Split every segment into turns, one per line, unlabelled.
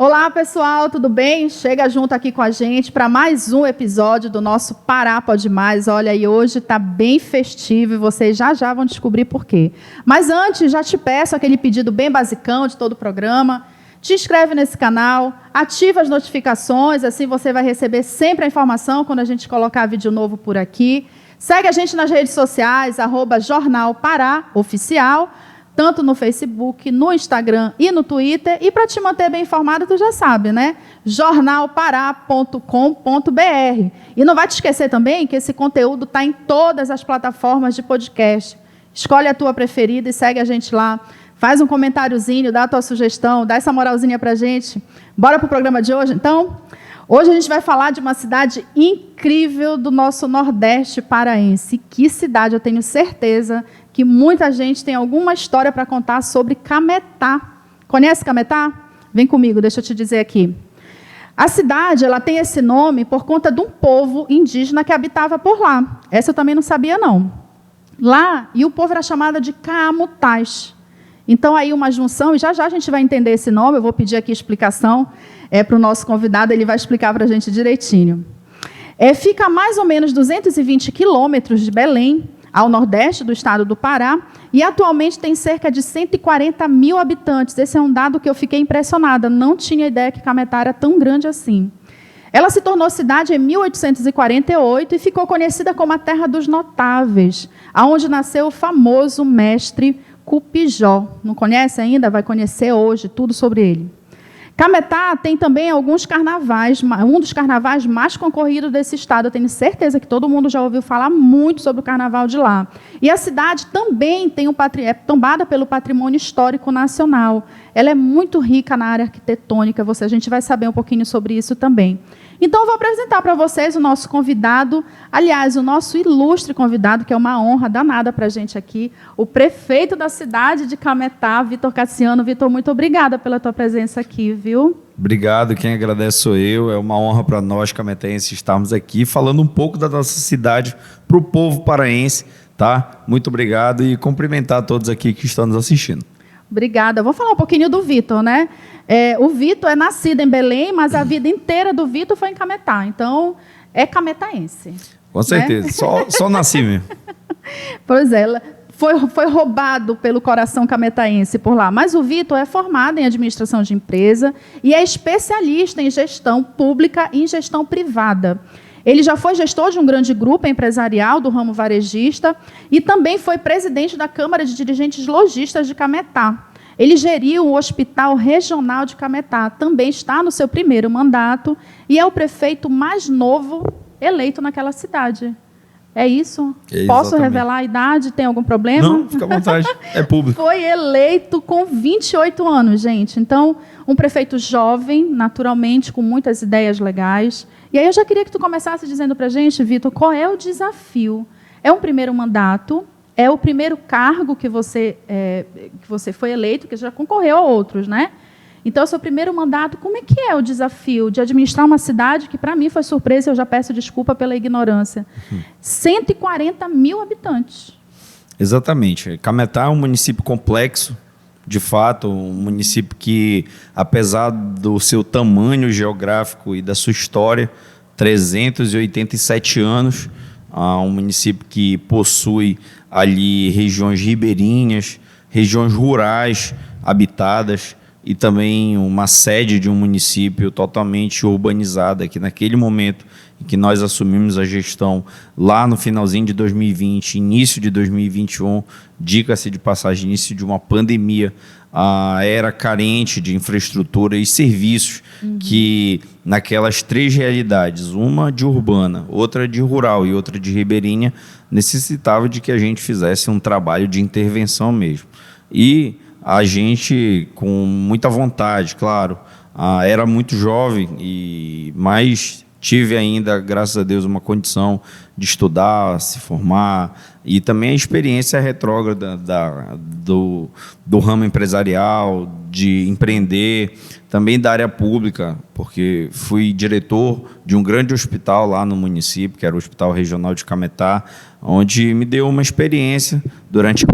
Olá, pessoal, tudo bem? Chega junto aqui com a gente para mais um episódio do nosso Pará Pode Mais. Olha, e hoje está bem festivo e vocês já vão descobrir por quê. Mas antes, já te peço aquele pedido bem basicão de todo o programa. Te inscreve nesse canal, ativa as notificações, assim você vai receber sempre a informação quando a gente colocar vídeo novo por aqui. Segue a gente nas redes sociais, @Jornal Pará Oficial, tanto no Facebook, no Instagram e no Twitter. E para te manter bem informado, tu já sabe, né? jornalpará.com.br. E não vai te esquecer também que esse conteúdo está em todas as plataformas de podcast. Escolhe a tua preferida e segue a gente lá. Faz um comentáriozinho, dá a tua sugestão, dá essa moralzinha para a gente. Bora para o programa de hoje, então? Hoje a gente vai falar de uma cidade incrível do nosso Nordeste paraense. Que cidade, eu tenho certeza que muita gente tem alguma história para contar sobre Cametá. Conhece Cametá? Vem comigo, deixa eu te dizer aqui. A cidade ela tem esse nome por conta de um povo indígena que habitava por lá. Essa eu também não sabia, não. Lá, e o povo era chamado de Caamutás. Então, aí uma junção, e já a gente vai entender esse nome, eu vou pedir aqui explicação para o nosso convidado, ele vai explicar para a gente direitinho. Fica a mais ou menos 220 quilômetros de Belém, ao nordeste do estado do Pará, e atualmente tem cerca de 140 mil habitantes. Esse é um dado que eu fiquei impressionada, não tinha ideia que Cametá era tão grande assim. Ela se tornou cidade em 1848 e ficou conhecida como a Terra dos Notáveis, onde nasceu o famoso mestre Cupijó. Não conhece ainda? Vai conhecer hoje tudo sobre ele. Cametá tem também alguns carnavais, um dos carnavais mais concorridos desse estado. Eu tenho certeza que todo mundo já ouviu falar muito sobre o carnaval de lá. E a cidade também é tombada pelo patrimônio histórico nacional. Ela é muito rica na área arquitetônica, a gente vai saber um pouquinho sobre isso também. Então, eu vou apresentar para vocês o nosso convidado, aliás, o nosso ilustre convidado, que é uma honra danada para a gente aqui, o prefeito da cidade de Cametá, Vitor Cassiano. Vitor, muito obrigada pela tua presença aqui, viu?
Obrigado, quem agradece sou eu. É uma honra para nós, cametenses, estarmos aqui falando um pouco da nossa cidade para o povo paraense, tá? Muito obrigado e cumprimentar todos aqui que estão nos assistindo.
Obrigada. Vou falar um pouquinho do Vitor, né? O Vitor é nascido em Belém, mas a vida inteira do Vitor foi em Cametá. Então, é cametaense.
Com certeza, né? só nasci mesmo.
Pois é, foi roubado pelo coração cametaense por lá. Mas o Vitor é formado em administração de empresa e é especialista em gestão pública e em gestão privada. Ele já foi gestor de um grande grupo empresarial do ramo varejista e também foi presidente da Câmara de Dirigentes Lojistas de Cametá. Ele geriu o Hospital Regional de Cametá, também está no seu primeiro mandato e é o prefeito mais novo eleito naquela cidade. É isso? Posso revelar a idade? Tem algum problema?
Não, fica à vontade, é público.
Foi eleito com 28 anos, gente. Então, um prefeito jovem, naturalmente, com muitas ideias legais. E aí eu já queria que tu começasse dizendo para a gente, Vitor, qual é o desafio? É um primeiro mandato, é o primeiro cargo que você foi eleito, que já concorreu a outros, né? Então, seu primeiro mandato, como é que é o desafio de administrar uma cidade que, para mim, foi surpresa, eu já peço desculpa pela ignorância. 140 mil habitantes.
Exatamente. Cametá é um município complexo, de fato, um município que, apesar do seu tamanho geográfico e da sua história, 387 anos, um município que possui ali regiões ribeirinhas, regiões rurais habitadas, e também uma sede de um município totalmente urbanizada, que naquele momento em que nós assumimos a gestão, lá no finalzinho de 2020, início de 2021, diga-se de passagem, início de uma pandemia, era carente de infraestrutura e serviços que, naquelas três realidades, uma de urbana, outra de rural e outra de ribeirinha, necessitava de que a gente fizesse um trabalho de intervenção mesmo. E a gente, com muita vontade, claro, era muito jovem, mas tive ainda, graças a Deus, uma condição de estudar, se formar, e também a experiência retrógrada do ramo empresarial, de empreender, também da área pública, porque fui diretor de um grande hospital lá no município, que era o Hospital Regional de Cametá, onde me deu uma experiência durante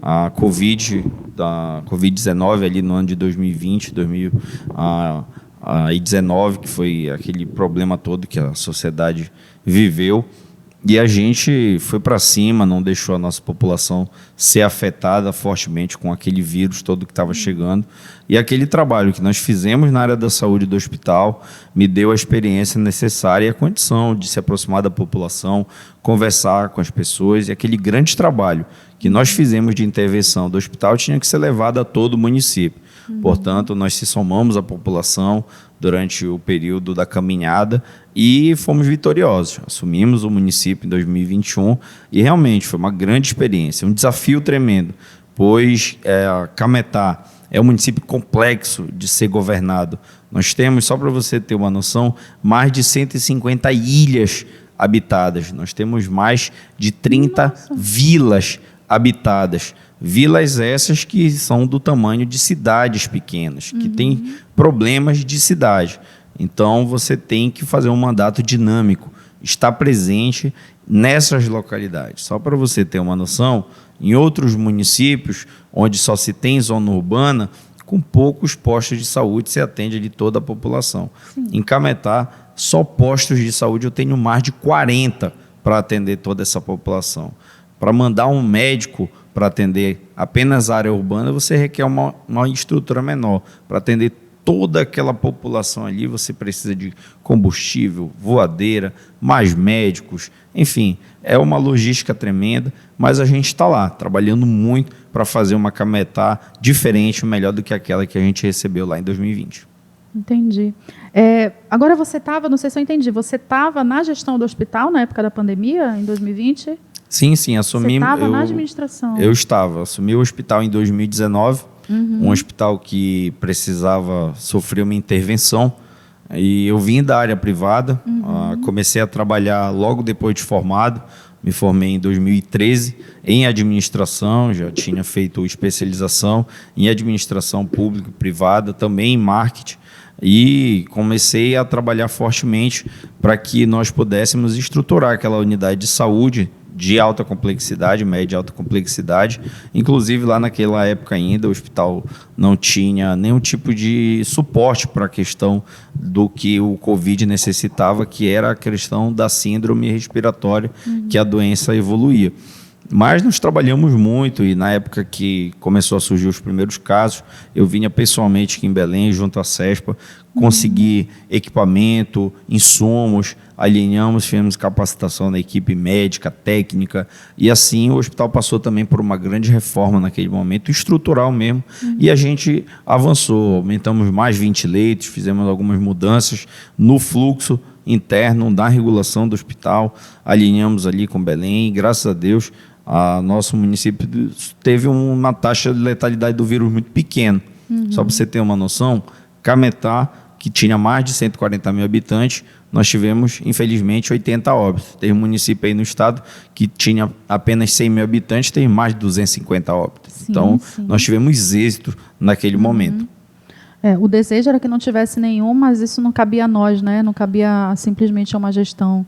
a Covid da Covid-19 ali no ano de 2020, 2019, que foi aquele problema todo que a sociedade viveu. E a gente foi para cima, não deixou a nossa população ser afetada fortemente com aquele vírus todo que estava chegando. E aquele trabalho que nós fizemos na área da saúde do hospital me deu a experiência necessária e a condição de se aproximar da população, conversar com as pessoas. E aquele grande trabalho que nós fizemos de intervenção do hospital tinha que ser levado a todo o município. Portanto, nós se somamos à população durante o período da caminhada e fomos vitoriosos. Assumimos o município em 2021 e realmente foi uma grande experiência, um desafio tremendo, pois Cametá é um município complexo de ser governado. Nós temos, só para você ter uma noção, mais de 150 ilhas habitadas. Nós temos mais de 30 vilas habitadas. Vilas essas que são do tamanho de cidades pequenas, que têm problemas de cidade. Então, você tem que fazer um mandato dinâmico, estar presente nessas localidades. Só para você ter uma noção, em outros municípios, onde só se tem zona urbana, com poucos postos de saúde se atende ali toda a população. Sim. Em Cametá, só postos de saúde eu tenho mais de 40 para atender toda essa população. Para mandar um médico para atender apenas a área urbana, você requer uma estrutura menor. Para atender toda aquela população ali, você precisa de combustível, voadeira, mais médicos, enfim, é uma logística tremenda, mas a gente está lá, trabalhando muito para fazer uma Cametá diferente, melhor do que aquela que a gente recebeu lá em 2020.
Entendi. Agora você estava, não sei se eu entendi, você estava na gestão do hospital na época da pandemia, em 2020?
Sim, assumi.
Você estava na administração?
Eu estava. Assumi o hospital em 2019, um hospital que precisava sofrer uma intervenção. E eu vim da área privada, comecei a trabalhar logo depois de formado. Me formei em 2013 em administração, já tinha feito especialização em administração pública e privada, também em marketing. E comecei a trabalhar fortemente para que nós pudéssemos estruturar aquela unidade de saúde de alta complexidade, média e alta complexidade. Inclusive, lá naquela época ainda, o hospital não tinha nenhum tipo de suporte para a questão do que o Covid necessitava, que era a questão da síndrome respiratória, que a doença evoluía. Mas nós trabalhamos muito e na época que começou a surgir os primeiros casos, eu vinha pessoalmente aqui em Belém, junto à CESPA, consegui equipamento, insumos, alinhamos, fizemos capacitação na equipe médica, técnica, e assim o hospital passou também por uma grande reforma naquele momento, estrutural mesmo, e a gente avançou, aumentamos mais 20 leitos, fizemos algumas mudanças no fluxo interno, da regulação do hospital, alinhamos ali com Belém, e graças a Deus, nosso município teve uma taxa de letalidade do vírus muito pequena. Só para você ter uma noção, Cametá, que tinha mais de 140 mil habitantes, nós tivemos, infelizmente, 80 óbitos. Tem um município aí no estado que tinha apenas 100 mil habitantes, tem mais de 250 óbitos. Sim, então, nós tivemos êxito naquele momento.
O desejo era que não tivesse nenhum, mas isso não cabia a nós, né? Não cabia simplesmente a uma gestão.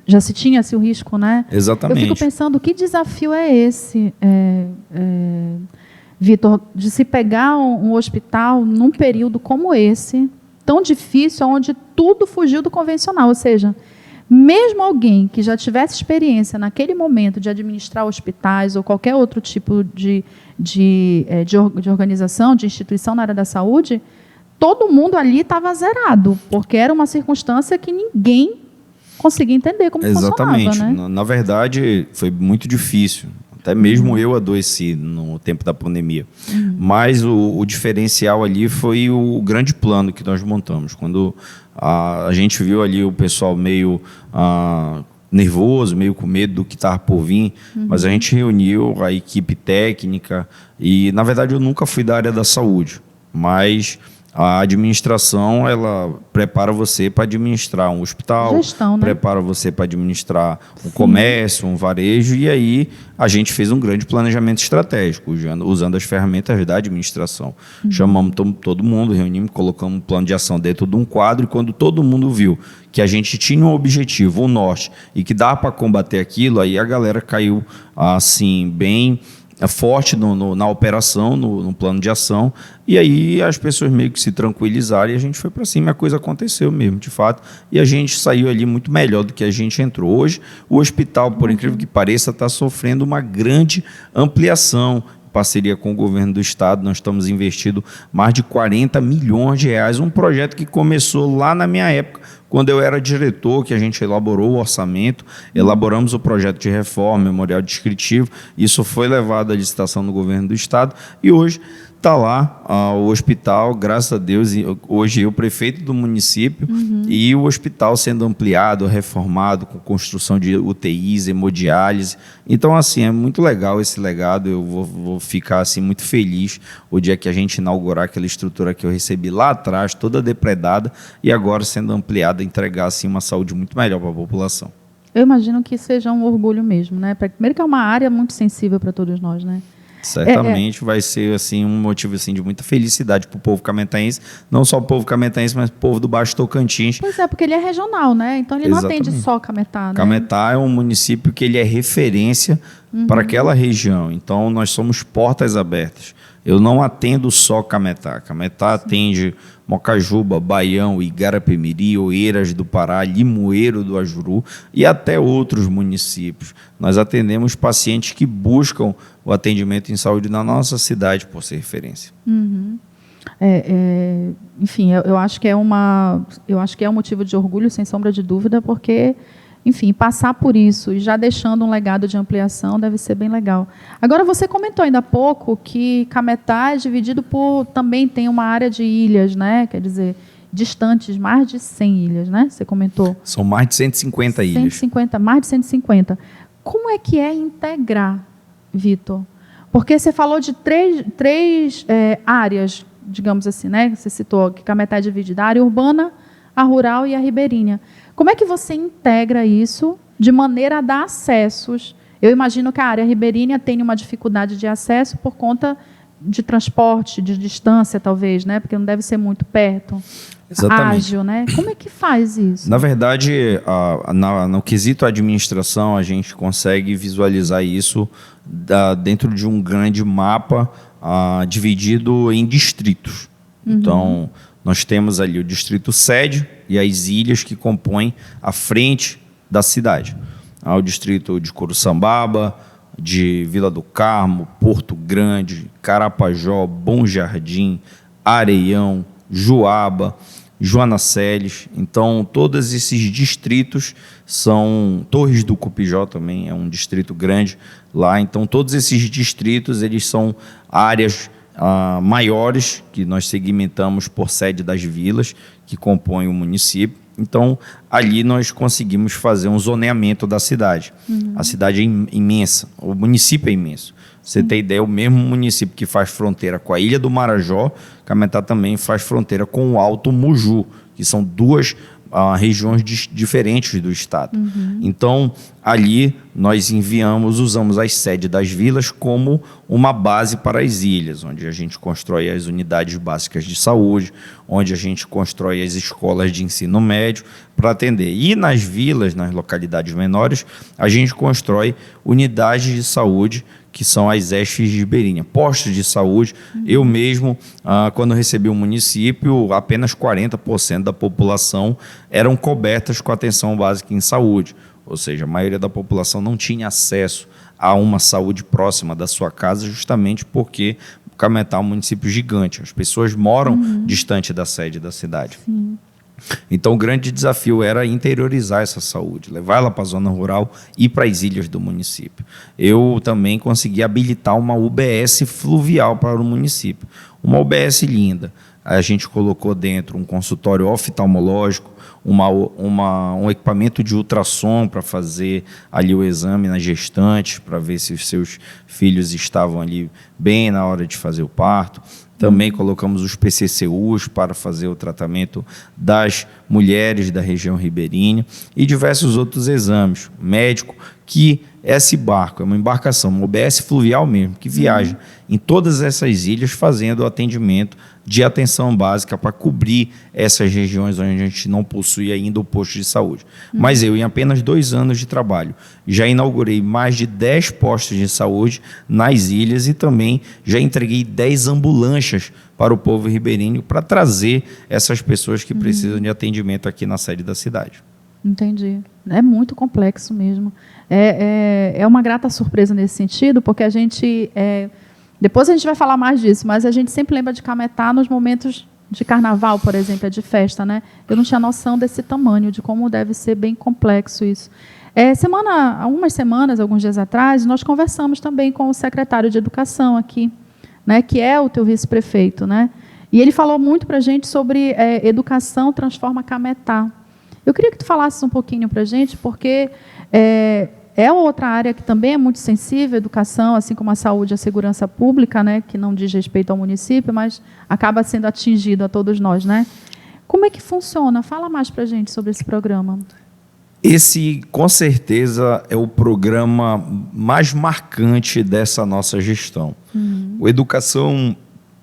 Já se tinha o risco, né?
Exatamente.
Eu fico pensando, que desafio é esse, Vitor, de se pegar um hospital num período como esse, tão difícil, onde tudo fugiu do convencional, ou seja, mesmo alguém que já tivesse experiência naquele momento de administrar hospitais ou qualquer outro tipo de organização, de instituição na área da saúde, todo mundo ali estava zerado, porque era uma circunstância que ninguém conseguia entender como funcionava.
Exatamente.
Né?
Na verdade, foi muito difícil. Até mesmo eu adoeci no tempo da pandemia. Mas o diferencial ali foi o grande plano que nós montamos. Quando a gente viu ali o pessoal meio nervoso, meio com medo do que estava por vir, mas a gente reuniu a equipe técnica e, na verdade, eu nunca fui da área da saúde, mas a administração, ela prepara você para administrar um hospital,
gestão, né?
Prepara você para administrar um comércio, um varejo, e aí a gente fez um grande planejamento estratégico, usando as ferramentas da administração. Chamamos todo mundo, reunimos, colocamos um plano de ação dentro de um quadro, e quando todo mundo viu que a gente tinha um objetivo, um norte, e que dá para combater aquilo, aí a galera caiu assim, bem forte na operação, no plano de ação, e aí as pessoas meio que se tranquilizaram e a gente foi para cima, a coisa aconteceu mesmo, de fato, e a gente saiu ali muito melhor do que a gente entrou. Hoje, o hospital, por incrível que pareça, está sofrendo uma grande ampliação. Parceria com o governo do estado, nós estamos investindo mais de 40 milhões de reais, um projeto que começou lá na minha época, quando eu era diretor, que a gente elaborou o orçamento, elaboramos o projeto de reforma, memorial descritivo, isso foi levado à licitação no governo do estado e hoje está lá o hospital, graças a Deus, hoje o prefeito do município e o hospital sendo ampliado, reformado, com construção de UTIs, hemodiálise. Então, assim, é muito legal esse legado, eu vou ficar assim, muito feliz o dia que a gente inaugurar aquela estrutura que eu recebi lá atrás, toda depredada, e agora sendo ampliada, entregar assim, uma saúde muito melhor para a população.
Eu imagino que seja um orgulho mesmo, né? Primeiro que é uma área muito sensível para todos nós, né?
Certamente vai ser assim, um motivo assim, de muita felicidade para o povo cametaense, não só o povo cametaense, mas o povo do Baixo Tocantins.
Pois é, porque ele é regional, né? Então ele não atende só Cametá, né?
Cametá é um município que ele é referência para aquela região, então nós somos portas abertas. Eu não atendo só Cametá. Cametá atende Mocajuba, Baião, Igarapé-Miri, Oeiras do Pará, Limoeiro do Ajuru e até outros municípios. Nós atendemos pacientes que buscam o atendimento em saúde na nossa cidade por ser referência.
Enfim, eu acho que é um motivo de orgulho, sem sombra de dúvida, porque, enfim, passar por isso e já deixando um legado de ampliação deve ser bem legal. Agora, você comentou ainda há pouco que Cametá é dividido também tem uma área de ilhas, né? Quer dizer, distantes, mais de 100 ilhas, né? Você comentou.
São mais de 150 ilhas.
Mais de 150. Como é que é integrar, Vitor? Porque você falou de três áreas, digamos assim, né? Você citou que Cametá é dividida, a área urbana, a rural e a ribeirinha. Como é que você integra isso de maneira a dar acessos? Eu imagino que a área ribeirinha tenha uma dificuldade de acesso por conta de transporte, de distância, talvez, né? Porque não deve ser muito perto.
Exatamente.
Ágil, né? Como é que faz isso?
Na verdade, no quesito administração, a gente consegue visualizar isso dentro de um grande mapa dividido em distritos. Então, nós temos ali o distrito sede e as ilhas que compõem a frente da cidade. Há o distrito de Coruçambaba, de Vila do Carmo, Porto Grande, Carapajó, Bom Jardim, Areião, Joaba, Joana Celes. Então, todos esses distritos são... Torres do Cupijó também é um distrito grande lá. Então, todos esses distritos eles são áreas maiores que nós segmentamos por sede das vilas que compõem o município. Então, ali nós conseguimos fazer um zoneamento da cidade. A cidade é imensa, o município é imenso. Você tem ideia, o mesmo município que faz fronteira com a Ilha do Marajó, Cametá também faz fronteira com o Alto Muju, que são duas regiões diferentes do estado. Então, ali nós usamos as sedes das vilas como uma base para as ilhas, onde a gente constrói as unidades básicas de saúde, onde a gente constrói as escolas de ensino médio para atender. E nas vilas, nas localidades menores, a gente constrói unidades de saúde, que são as ESFs de Ribeirinha, postos de saúde. Eu mesmo, quando recebi o município, apenas 40% da população eram cobertas com atenção básica em saúde, ou seja, a maioria da população não tinha acesso a uma saúde próxima da sua casa, justamente porque Cametá é um município gigante, as pessoas moram distante da sede da cidade.
Sim.
Então, o grande desafio era interiorizar essa saúde, levar ela para a zona rural e para as ilhas do município. Eu também consegui habilitar uma UBS fluvial para o município. Uma UBS linda. A gente colocou dentro um consultório oftalmológico, um equipamento de ultrassom para fazer ali o exame nas gestantes, para ver se os seus filhos estavam ali bem na hora de fazer o parto. Também colocamos os PCCUs para fazer o tratamento das mulheres da região ribeirinha e diversos outros exames. Médico que esse barco é uma embarcação, uma OBS fluvial mesmo, que viaja em todas essas ilhas fazendo atendimento de atenção básica para cobrir essas regiões onde a gente não possui ainda o posto de saúde. Mas eu, em apenas 2 anos de trabalho, já inaugurei mais de 10 postos de saúde nas ilhas e também já entreguei 10 ambulâncias para o povo ribeirinho para trazer essas pessoas que precisam de atendimento aqui na sede da cidade.
Entendi. É muito complexo mesmo. É uma grata surpresa nesse sentido, porque a gente... depois a gente vai falar mais disso, mas a gente sempre lembra de Cametá nos momentos de carnaval, por exemplo, de festa, né? Eu não tinha noção desse tamanho, de como deve ser bem complexo isso. Algumas semanas, alguns dias atrás, nós conversamos também com o secretário de Educação aqui, né, que é o teu vice-prefeito, né? E ele falou muito para a gente sobre educação transforma Cametá. Eu queria que tu falasses um pouquinho para a gente, porque é outra área que também é muito sensível, a educação, assim como a saúde e a segurança pública, né, que não diz respeito ao município, mas acaba sendo atingido a todos nós, né? Como é que funciona? Fala mais para a gente sobre esse programa.
Esse, com certeza, é o programa mais marcante dessa nossa gestão. O Educação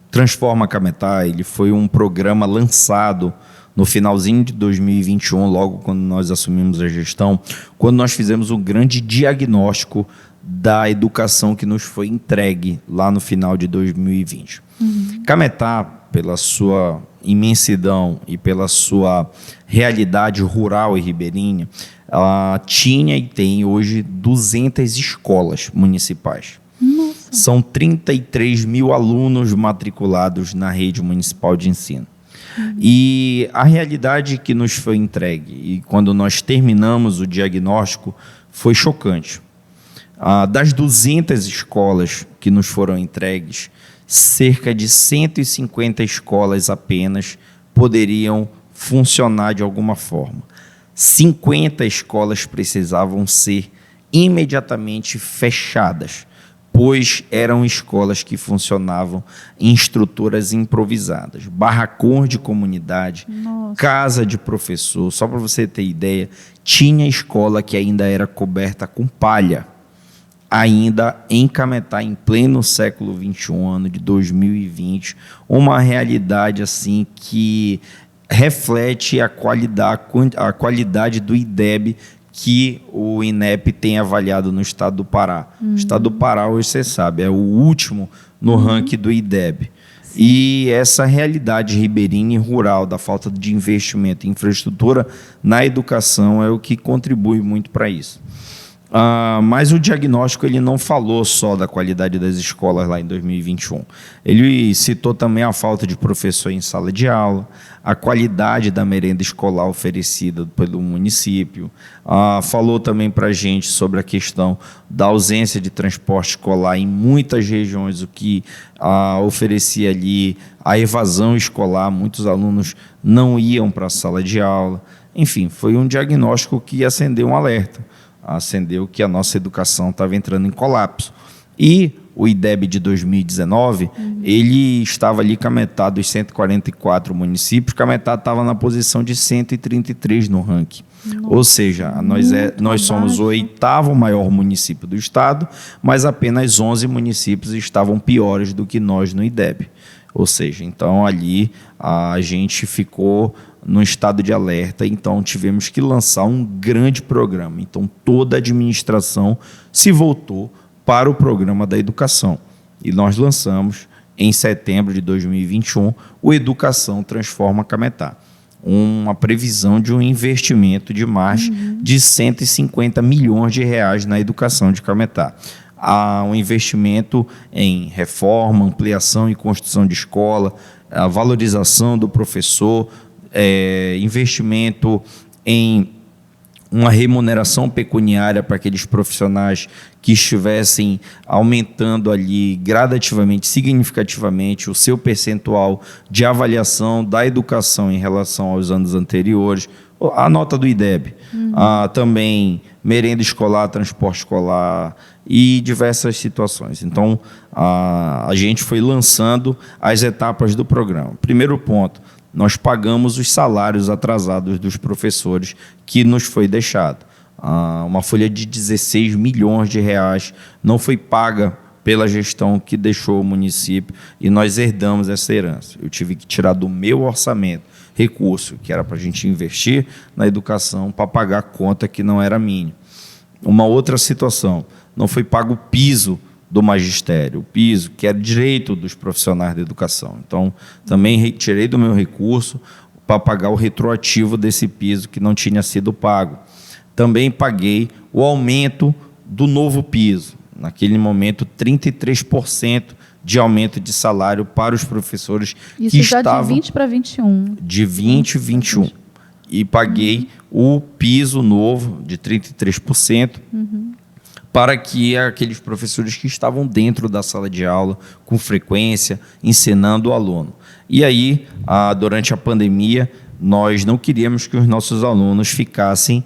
Transforma Cametá, ele foi um programa lançado no finalzinho de 2021, logo quando nós assumimos a gestão, quando nós fizemos um grande diagnóstico da educação que nos foi entregue lá no final de 2020. Cametá, pela sua imensidão e pela sua realidade rural e ribeirinha, ela tinha e tem hoje 200 escolas municipais.
Nossa.
São 33 mil alunos matriculados na rede municipal de ensino. E a realidade que nos foi entregue, e quando nós terminamos o diagnóstico, foi chocante. Das 200 escolas que nos foram entregues, cerca de 150 escolas apenas poderiam funcionar de alguma forma. 50 escolas precisavam ser imediatamente fechadas, pois eram escolas que funcionavam em estruturas improvisadas, barracões de comunidade,
Nossa.
casa de professor. Só para você ter ideia, tinha escola que ainda era coberta com palha, ainda em Cametá, em pleno século XXI, ano de 2020, uma realidade assim que reflete a qualidade do IDEB que o INEP tem avaliado no estado do Pará. O estado do Pará, hoje você sabe, é o último no ranking do IDEB. Sim. E essa realidade ribeirinha e rural da falta de investimento em infraestrutura na educação é o que contribui muito para isso. Mas o diagnóstico ele não falou só da qualidade das escolas lá em 2021. Ele citou também a falta de professor em sala de aula, a qualidade da merenda escolar oferecida pelo município, falou também para a gente sobre a questão da ausência de transporte escolar em muitas regiões, o que oferecia ali a evasão escolar, muitos alunos não iam para a sala de aula. Enfim, foi um diagnóstico que acendeu um alerta. Acendeu que a nossa educação estava entrando em colapso. E o IDEB de 2019, ele estava ali, Cametá, dos 144 municípios, Cametá estava na posição de 133 no ranking. Nossa, ou seja, nós somos o 8º maior município do estado, mas apenas 11 municípios estavam piores do que nós no IDEB. Ou seja, então ali a gente ficou no estado de alerta, então tivemos que lançar um grande programa. Então toda a administração se voltou para o programa da educação. E nós lançamos, em setembro de 2021, o Educação Transforma Cametá. Uma previsão de um investimento de mais de 150 milhões de reais na educação de Cametá. Há um investimento em reforma, ampliação e construção de escola, a valorização do professor, investimento em uma remuneração pecuniária para aqueles profissionais que estivessem aumentando ali gradativamente, significativamente, o seu percentual de avaliação da educação em relação aos anos anteriores, a nota do IDEB, também merenda escolar, transporte escolar e diversas situações. Então, a gente foi lançando as etapas do programa. Primeiro ponto, nós pagamos os salários atrasados dos professores que nos foi deixado. uma folha de 16 milhões de reais não foi paga pela gestão que deixou o município e nós herdamos essa herança. Eu tive que tirar do meu orçamento recurso que era para a gente investir na educação para pagar a conta que não era minha. Uma outra situação, não foi pago o piso do magistério, o piso que era direito dos profissionais da educação. Então, também retirei do meu recurso para pagar o retroativo desse piso que não tinha sido pago. Também paguei o aumento do novo piso. Naquele momento, 33% de aumento de salário para os professores
isso
que
já
estavam...
de 20 para 21.
De 20 e 21. E paguei o piso novo de 33%, para que aqueles professores que estavam dentro da sala de aula, com frequência, ensinando o aluno. E aí, durante a pandemia, nós não queríamos que os nossos alunos ficassem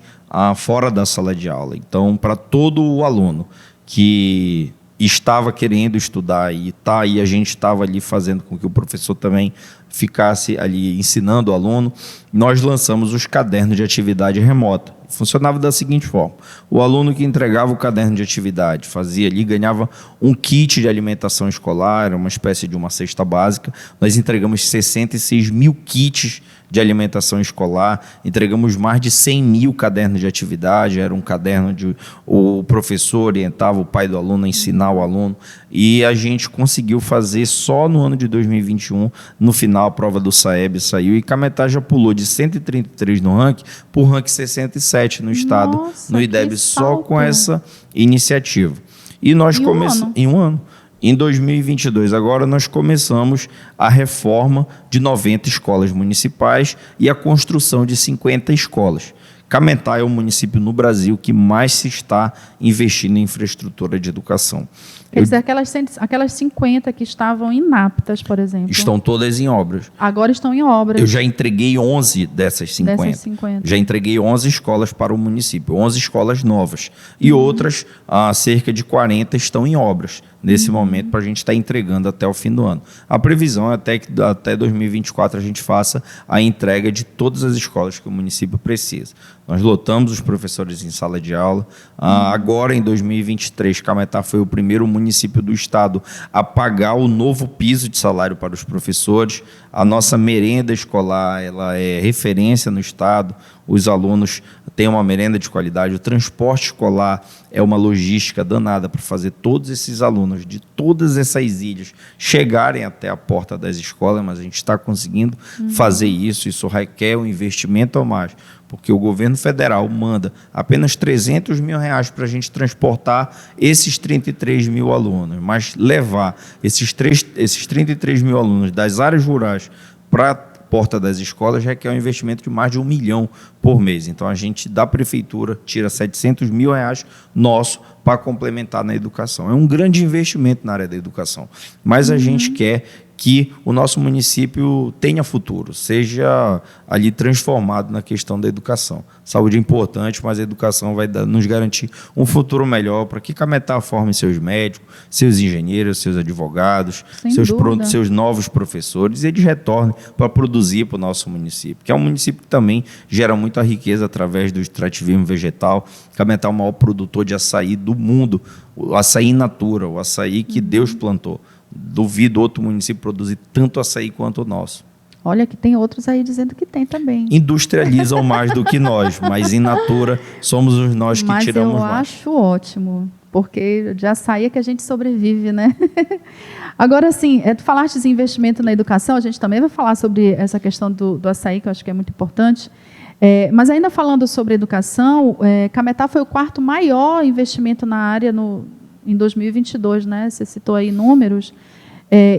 fora da sala de aula. Então, para todo o aluno que estava querendo estudar e a gente estava ali fazendo com que o professor também ficasse ali ensinando o aluno, nós lançamos os cadernos de atividade remota. Funcionava da seguinte forma: o aluno que entregava o caderno de atividade, fazia ali, ganhava um kit de alimentação escolar, uma espécie de uma cesta básica. Nós entregamos 66 mil kits de alimentação escolar, entregamos mais de 100 mil cadernos de atividade. Era um caderno de o professor orientava o pai do aluno a ensinar o aluno, e a gente conseguiu fazer só no ano de 2021, no final a prova do SAEB saiu e Cametá já pulou de 133 no ranking para o ranking 67 no estado.
Nossa,
no IDEB, só
salto.
com essa iniciativa. E nós começamos em um ano. Em 2022, agora, nós começamos a reforma de 90 escolas municipais e a construção de 50 escolas. Cametá é o município no Brasil que mais se está investindo em infraestrutura de educação.
Quer dizer, aquelas 50 que estavam inaptas, por exemplo.
Estão todas em obras.
Agora estão em obras.
Eu já entreguei 11 dessas 50.
Dessas 50.
Já entreguei 11 escolas para o município, 11 escolas novas. E outras, cerca de 40, estão em obras nesse momento, para a gente estar entregando até o fim do ano. A previsão é até que até 2024 a gente faça a entrega de todas as escolas que o município precisa. Nós lotamos os professores em sala de aula. Agora, em 2023, Cametá foi o primeiro município do estado a pagar o novo piso de salário para os professores. A nossa merenda escolar, ela é referência no estado. Os alunos têm uma merenda de qualidade. O transporte escolar é uma logística danada para fazer todos esses alunos de todas essas ilhas chegarem até a porta das escolas, mas a gente está conseguindo fazer isso. Isso requer um investimento a mais, porque o governo federal manda apenas 300 mil reais para a gente transportar esses 33 mil alunos, mas levar esses 33 mil alunos das áreas rurais para a porta das escolas requer um investimento de mais de 1 milhão por mês. Então, a gente, da prefeitura, tira 700 mil reais nosso para complementar na educação. É um grande investimento na área da educação, mas a gente quer que o nosso município tenha futuro, seja ali transformado na questão da educação. Saúde é importante, mas a educação vai nos garantir um futuro melhor para que Cametá forme seus médicos, seus engenheiros, seus advogados, seus novos professores, e eles retornem para produzir para o nosso município, que é um município que também gera muita riqueza através do extrativismo vegetal. Cametá é o maior produtor de açaí do mundo, o açaí in natura, o açaí que Deus plantou. Duvido outro município produzir tanto açaí quanto o nosso.
Olha que tem outros aí dizendo que tem também.
Industrializam mais do que nós, mas in natura somos nós que tiramos mais.
Mas eu acho ótimo, porque de açaí é que a gente sobrevive, né? Agora, assim, tu falaste de investimento na educação, a gente também vai falar sobre essa questão do açaí, que eu acho que é muito importante. Mas ainda falando sobre educação, Cametá foi o quarto maior investimento na área em 2022, né? Você citou aí números.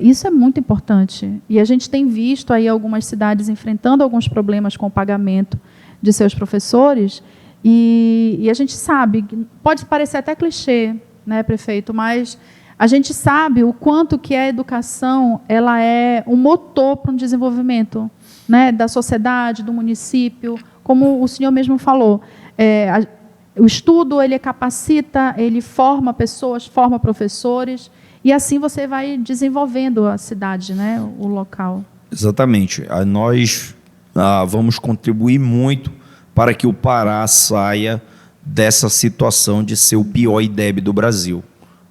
Isso é muito importante. E a gente tem visto aí algumas cidades enfrentando alguns problemas com o pagamento de seus professores, e a gente sabe, pode parecer até clichê, né, prefeito, mas a gente sabe o quanto que a educação ela é um motor para um desenvolvimento, né, da sociedade, do município, como o senhor mesmo falou. O estudo, ele capacita, ele forma pessoas, forma professores, e assim você vai desenvolvendo a cidade, né, o local.
Exatamente. Nós vamos contribuir muito para que o Pará saia dessa situação de ser o pior IDEB do Brasil.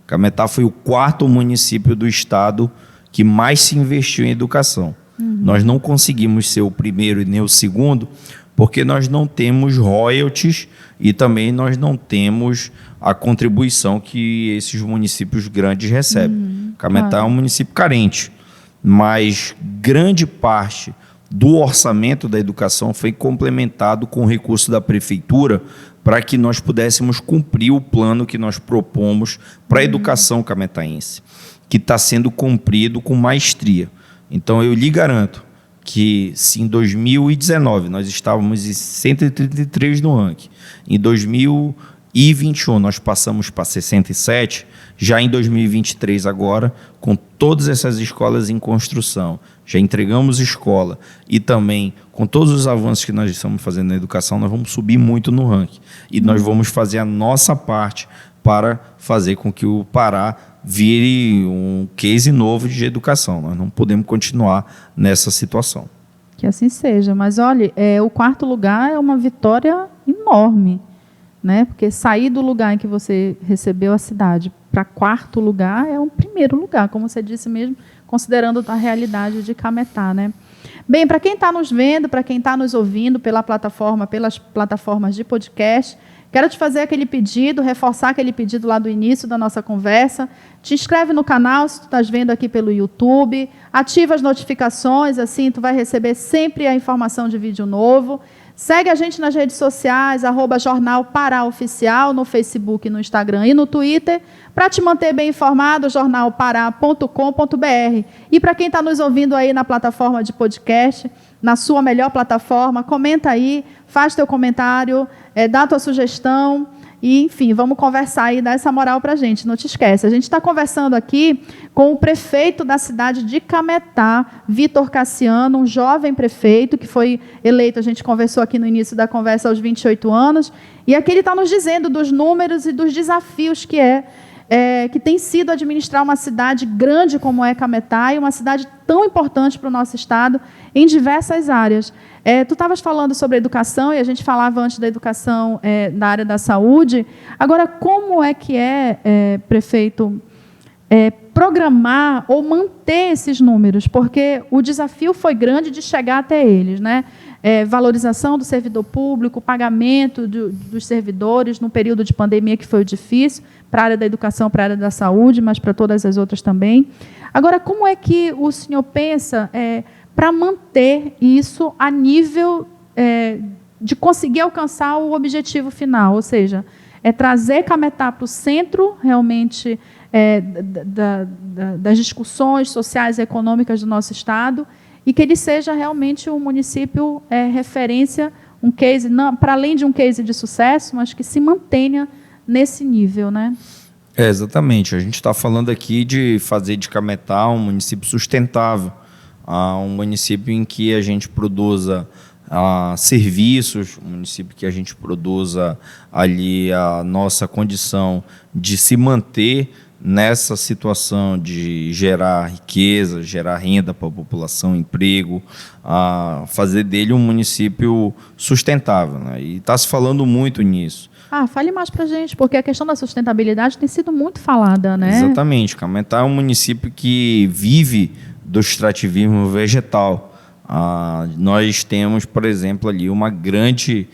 Cametá foi o 4º município do estado que mais se investiu em educação. Nós não conseguimos ser o primeiro e nem o segundo, porque nós não temos royalties e também nós não temos a contribuição que esses municípios grandes recebem. Cametá é um município carente, mas grande parte do orçamento da educação foi complementado com o recurso da prefeitura para que nós pudéssemos cumprir o plano que nós propomos para a educação cametaense, que está sendo cumprido com maestria. Então, eu lhe garanto que se em 2019 nós estávamos em 133 no ranking, em 2021 nós passamos para 67, já em 2023 agora, com todas essas escolas em construção, já entregamos escola e também com todos os avanços que nós estamos fazendo na educação, nós vamos subir muito no ranking. E nós vamos fazer a nossa parte para fazer com que o Pará vire um case novo de educação. Nós não podemos continuar nessa situação.
Que assim seja. Mas, olha, o 4º lugar é uma vitória enorme, né? Porque sair do lugar em que você recebeu a cidade para 4º lugar é um primeiro lugar, como você disse mesmo, considerando a realidade de Cametá, né? Bem, para quem está nos vendo, para quem está nos ouvindo pelas plataformas de podcast, quero te fazer aquele pedido, reforçar aquele pedido lá do início da nossa conversa. Te inscreve no canal, se tu estás vendo aqui pelo YouTube, ativa as notificações, assim tu vai receber sempre a informação de vídeo novo. Segue a gente nas redes sociais, @Jornal Pará Oficial, no Facebook, no Instagram e no Twitter, para te manter bem informado, jornalpará.com.br. E para quem está nos ouvindo aí na plataforma de podcast, na sua melhor plataforma, comenta aí, faz teu comentário, dá tua sugestão e, enfim, vamos conversar e dar essa moral para a gente. Não te esquece, a gente está conversando aqui com o prefeito da cidade de Cametá, Vitor Cassiano, um jovem prefeito que foi eleito, a gente conversou aqui no início da conversa, aos 28 anos, e aqui ele está nos dizendo dos números e dos desafios que tem sido administrar uma cidade grande como é Cametá e uma cidade tão importante para o nosso estado em diversas áreas. Tu estavas falando sobre a educação e a gente falava antes da educação na área da saúde. Agora, como é que prefeito, programar ou manter esses números? Porque o desafio foi grande de chegar até eles, né? Valorização do servidor público, pagamento dos servidores no período de pandemia que foi difícil, para a área da educação, para a área da saúde, mas para todas as outras também. Agora, como é que o senhor pensa para manter isso a nível de conseguir alcançar o objetivo final, ou seja, trazer Cametá para o centro, realmente, das discussões sociais e econômicas do nosso estado, e que ele seja realmente um município referência, um case, para além de um case de sucesso, mas que se mantenha nesse nível, né?
Exatamente. A gente está falando aqui de fazer de Cametá um município sustentável, um município em que a gente produza serviços, um município que a gente produza ali a nossa condição de se manter nessa situação de gerar riqueza, gerar renda para a população, emprego, fazer dele um município sustentável, né? E está se falando muito nisso.
Fale mais para a gente, porque a questão da sustentabilidade tem sido muito falada, né?
Exatamente. Cametá é um município que vive do extrativismo vegetal. Nós temos, por exemplo, ali uma grande,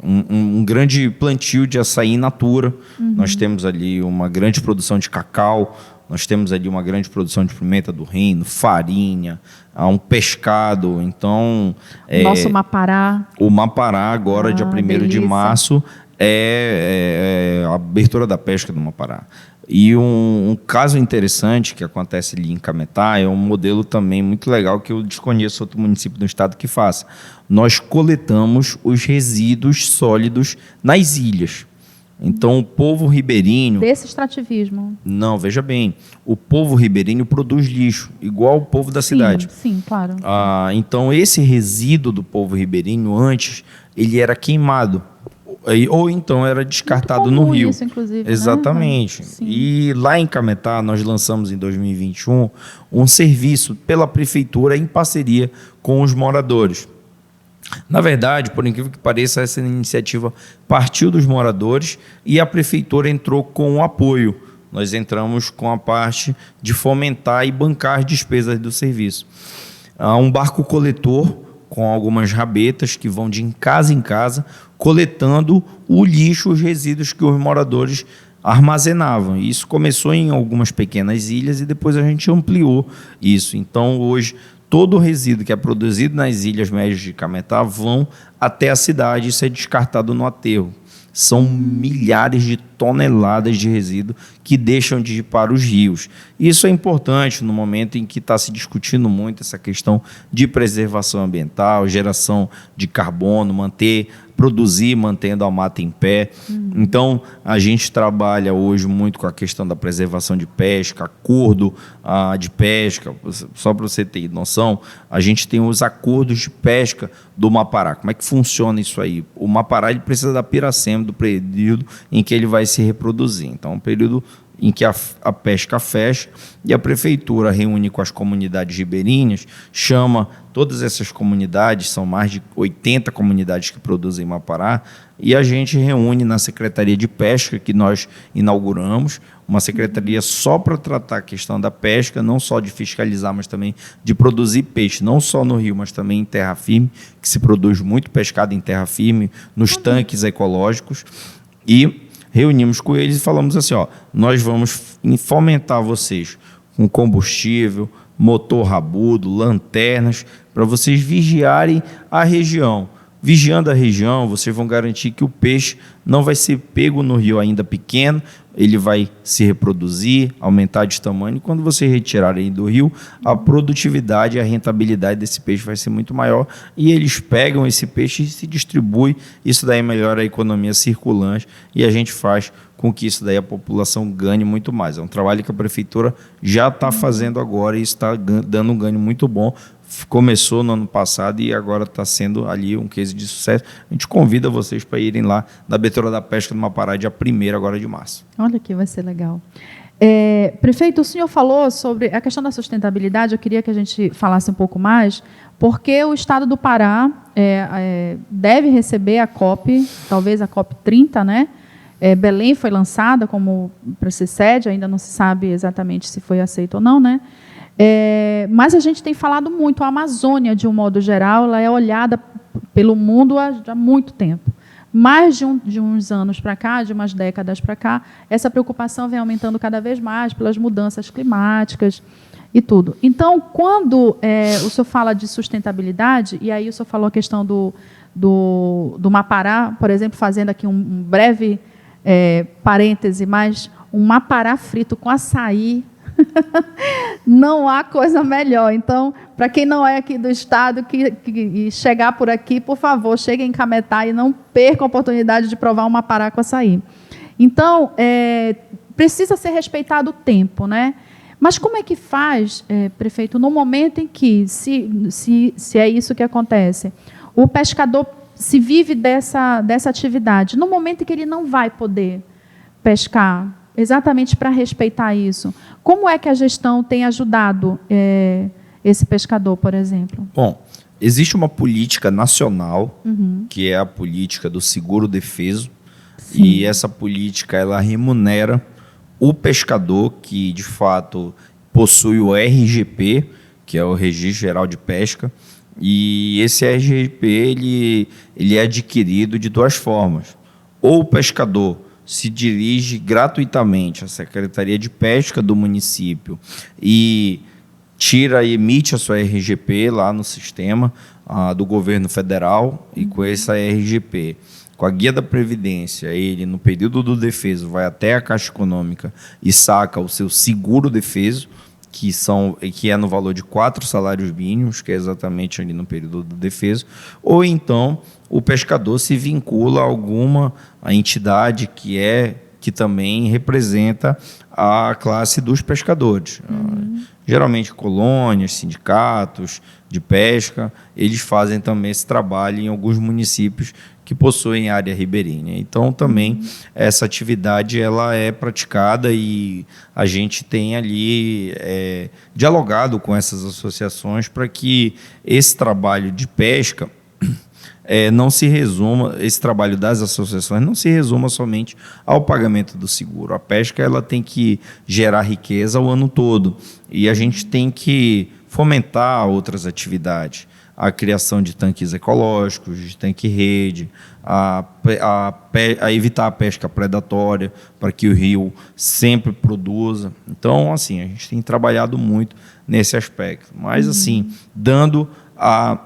um grande plantio de açaí in natura. Nós temos ali uma grande produção de cacau, nós temos ali uma grande produção de pimenta do reino, farinha, um pescado. Então,
nosso Mapará.
O Mapará, agora, dia 1º de março, é a abertura da pesca do Mapará. E um caso interessante que acontece ali em Cametá é um modelo também muito legal que eu desconheço outro município do estado que faça. Nós coletamos os resíduos sólidos nas ilhas. Então, o povo ribeirinho...
Desse extrativismo.
Não, veja bem, o povo ribeirinho produz lixo, igual o povo da cidade.
Sim, claro.
Então, esse resíduo do povo ribeirinho, antes, ele era queimado. Ou então era descartado no rio.
Isso, inclusive,
exatamente.
Né?
E lá em Cametá, nós lançamos em 2021 um serviço pela prefeitura em parceria com os moradores. Na verdade, por incrível que pareça, essa iniciativa partiu dos moradores e a prefeitura entrou com o apoio. Nós entramos com a parte de fomentar e bancar as despesas do serviço. Há um barco coletor com algumas rabetas que vão de em casa, coletando o lixo, os resíduos que os moradores armazenavam. Isso começou em algumas pequenas ilhas e depois a gente ampliou isso. Então, hoje, todo o resíduo que é produzido nas ilhas médias de Cametá vão até a cidade e isso é descartado no aterro. São milhares de toneladas de resíduo que deixam de ir para os rios. Isso é importante no momento em que está se discutindo muito essa questão de preservação ambiental, geração de carbono, produzir mantendo a mata em pé. Então, a gente trabalha hoje muito com a questão da preservação de pesca, acordo de pesca. Só para você ter noção, a gente tem os acordos de pesca do Mapará. Como é que funciona isso aí? O Mapará ele precisa da piracema, do período em que ele vai se reproduzir. Então, um período em que a pesca fecha e a prefeitura reúne com as comunidades ribeirinhas, chama todas essas comunidades, são mais de 80 comunidades que produzem Mapará, e a gente reúne na Secretaria de Pesca, que nós inauguramos, uma secretaria só para tratar a questão da pesca, não só de fiscalizar, mas também de produzir peixe, não só no rio, mas também em terra firme, que se produz muito pescado em terra firme, nos tanques ecológicos, e reunimos com eles e falamos assim, nós vamos fomentar vocês com combustível, motor rabudo, lanternas, para vocês vigiarem a região. Vigiando a região, vocês vão garantir que o peixe não vai ser pego no rio ainda pequeno, ele vai se reproduzir, aumentar de tamanho, e quando vocês retirarem do rio, a produtividade e a rentabilidade desse peixe vai ser muito maior, e eles pegam esse peixe e se distribuem, isso daí melhora a economia circulante, e a gente faz com que isso daí a população ganhe muito mais. É um trabalho que a prefeitura já está fazendo agora e está dando um ganho muito bom. Começou no ano passado e agora está sendo ali um case de sucesso. A gente convida vocês para irem lá na abertura da pesca do Mapará, dia 1º agora de março.
Olha que vai ser legal. Prefeito, o senhor falou sobre a questão da sustentabilidade, eu queria que a gente falasse um pouco mais, porque o Estado do Pará deve receber a COP, talvez a COP 30, né? Belém foi lançada como para ser sede, ainda não se sabe exatamente se foi aceito ou não, né? Mas a gente tem falado muito, a Amazônia, de um modo geral, ela é olhada pelo mundo há muito tempo. Mais de uns anos para cá, de umas décadas para cá, essa preocupação vem aumentando cada vez mais pelas mudanças climáticas e tudo. Então, quando o senhor fala de sustentabilidade, e aí o senhor falou a questão do Mapará, por exemplo, fazendo aqui um breve parêntese, mas um Mapará frito com açaí, não há coisa melhor. Então, para quem não é aqui do estado, que chegar por aqui, por favor, cheguem em Cametá e não percam a oportunidade de provar um Mapará com açaí. Então, precisa ser respeitado o tempo, né? Mas como é que faz, prefeito, no momento em que, se é isso que acontece, o pescador se vive dessa atividade, no momento em que ele não vai poder pescar, exatamente para respeitar isso, como é que a gestão tem ajudado esse pescador, por exemplo?
Bom, existe uma política nacional, que é a política do seguro defeso, sim, e essa política ela remunera o pescador que, de fato, possui o RGP, que é o Registro Geral de Pesca, e esse RGP ele é adquirido de duas formas. Ou o pescador se dirige gratuitamente à Secretaria de Pesca do município e emite a sua RGP lá no sistema do governo federal, e com essa RGP, com a guia da Previdência, ele, no período do defeso, vai até a Caixa Econômica e saca o seu seguro defeso, que é no valor de 4 salários mínimos, que é exatamente ali no período do defeso, ou então o pescador se vincula a alguma entidade que também representa a classe dos pescadores. Geralmente colônias, sindicatos de pesca, eles fazem também esse trabalho em alguns municípios que possuem área ribeirinha. Então, também, essa atividade ela é praticada e a gente tem ali dialogado com essas associações para que esse trabalho de pesca não se resuma, esse trabalho das associações não se resuma somente ao pagamento do seguro. A pesca ela tem que gerar riqueza o ano todo e a gente tem que fomentar outras atividades, a criação de tanques ecológicos, de tanque-rede, a evitar a pesca predatória para que o rio sempre produza. Então, assim, a gente tem trabalhado muito nesse aspecto, mas assim, dando a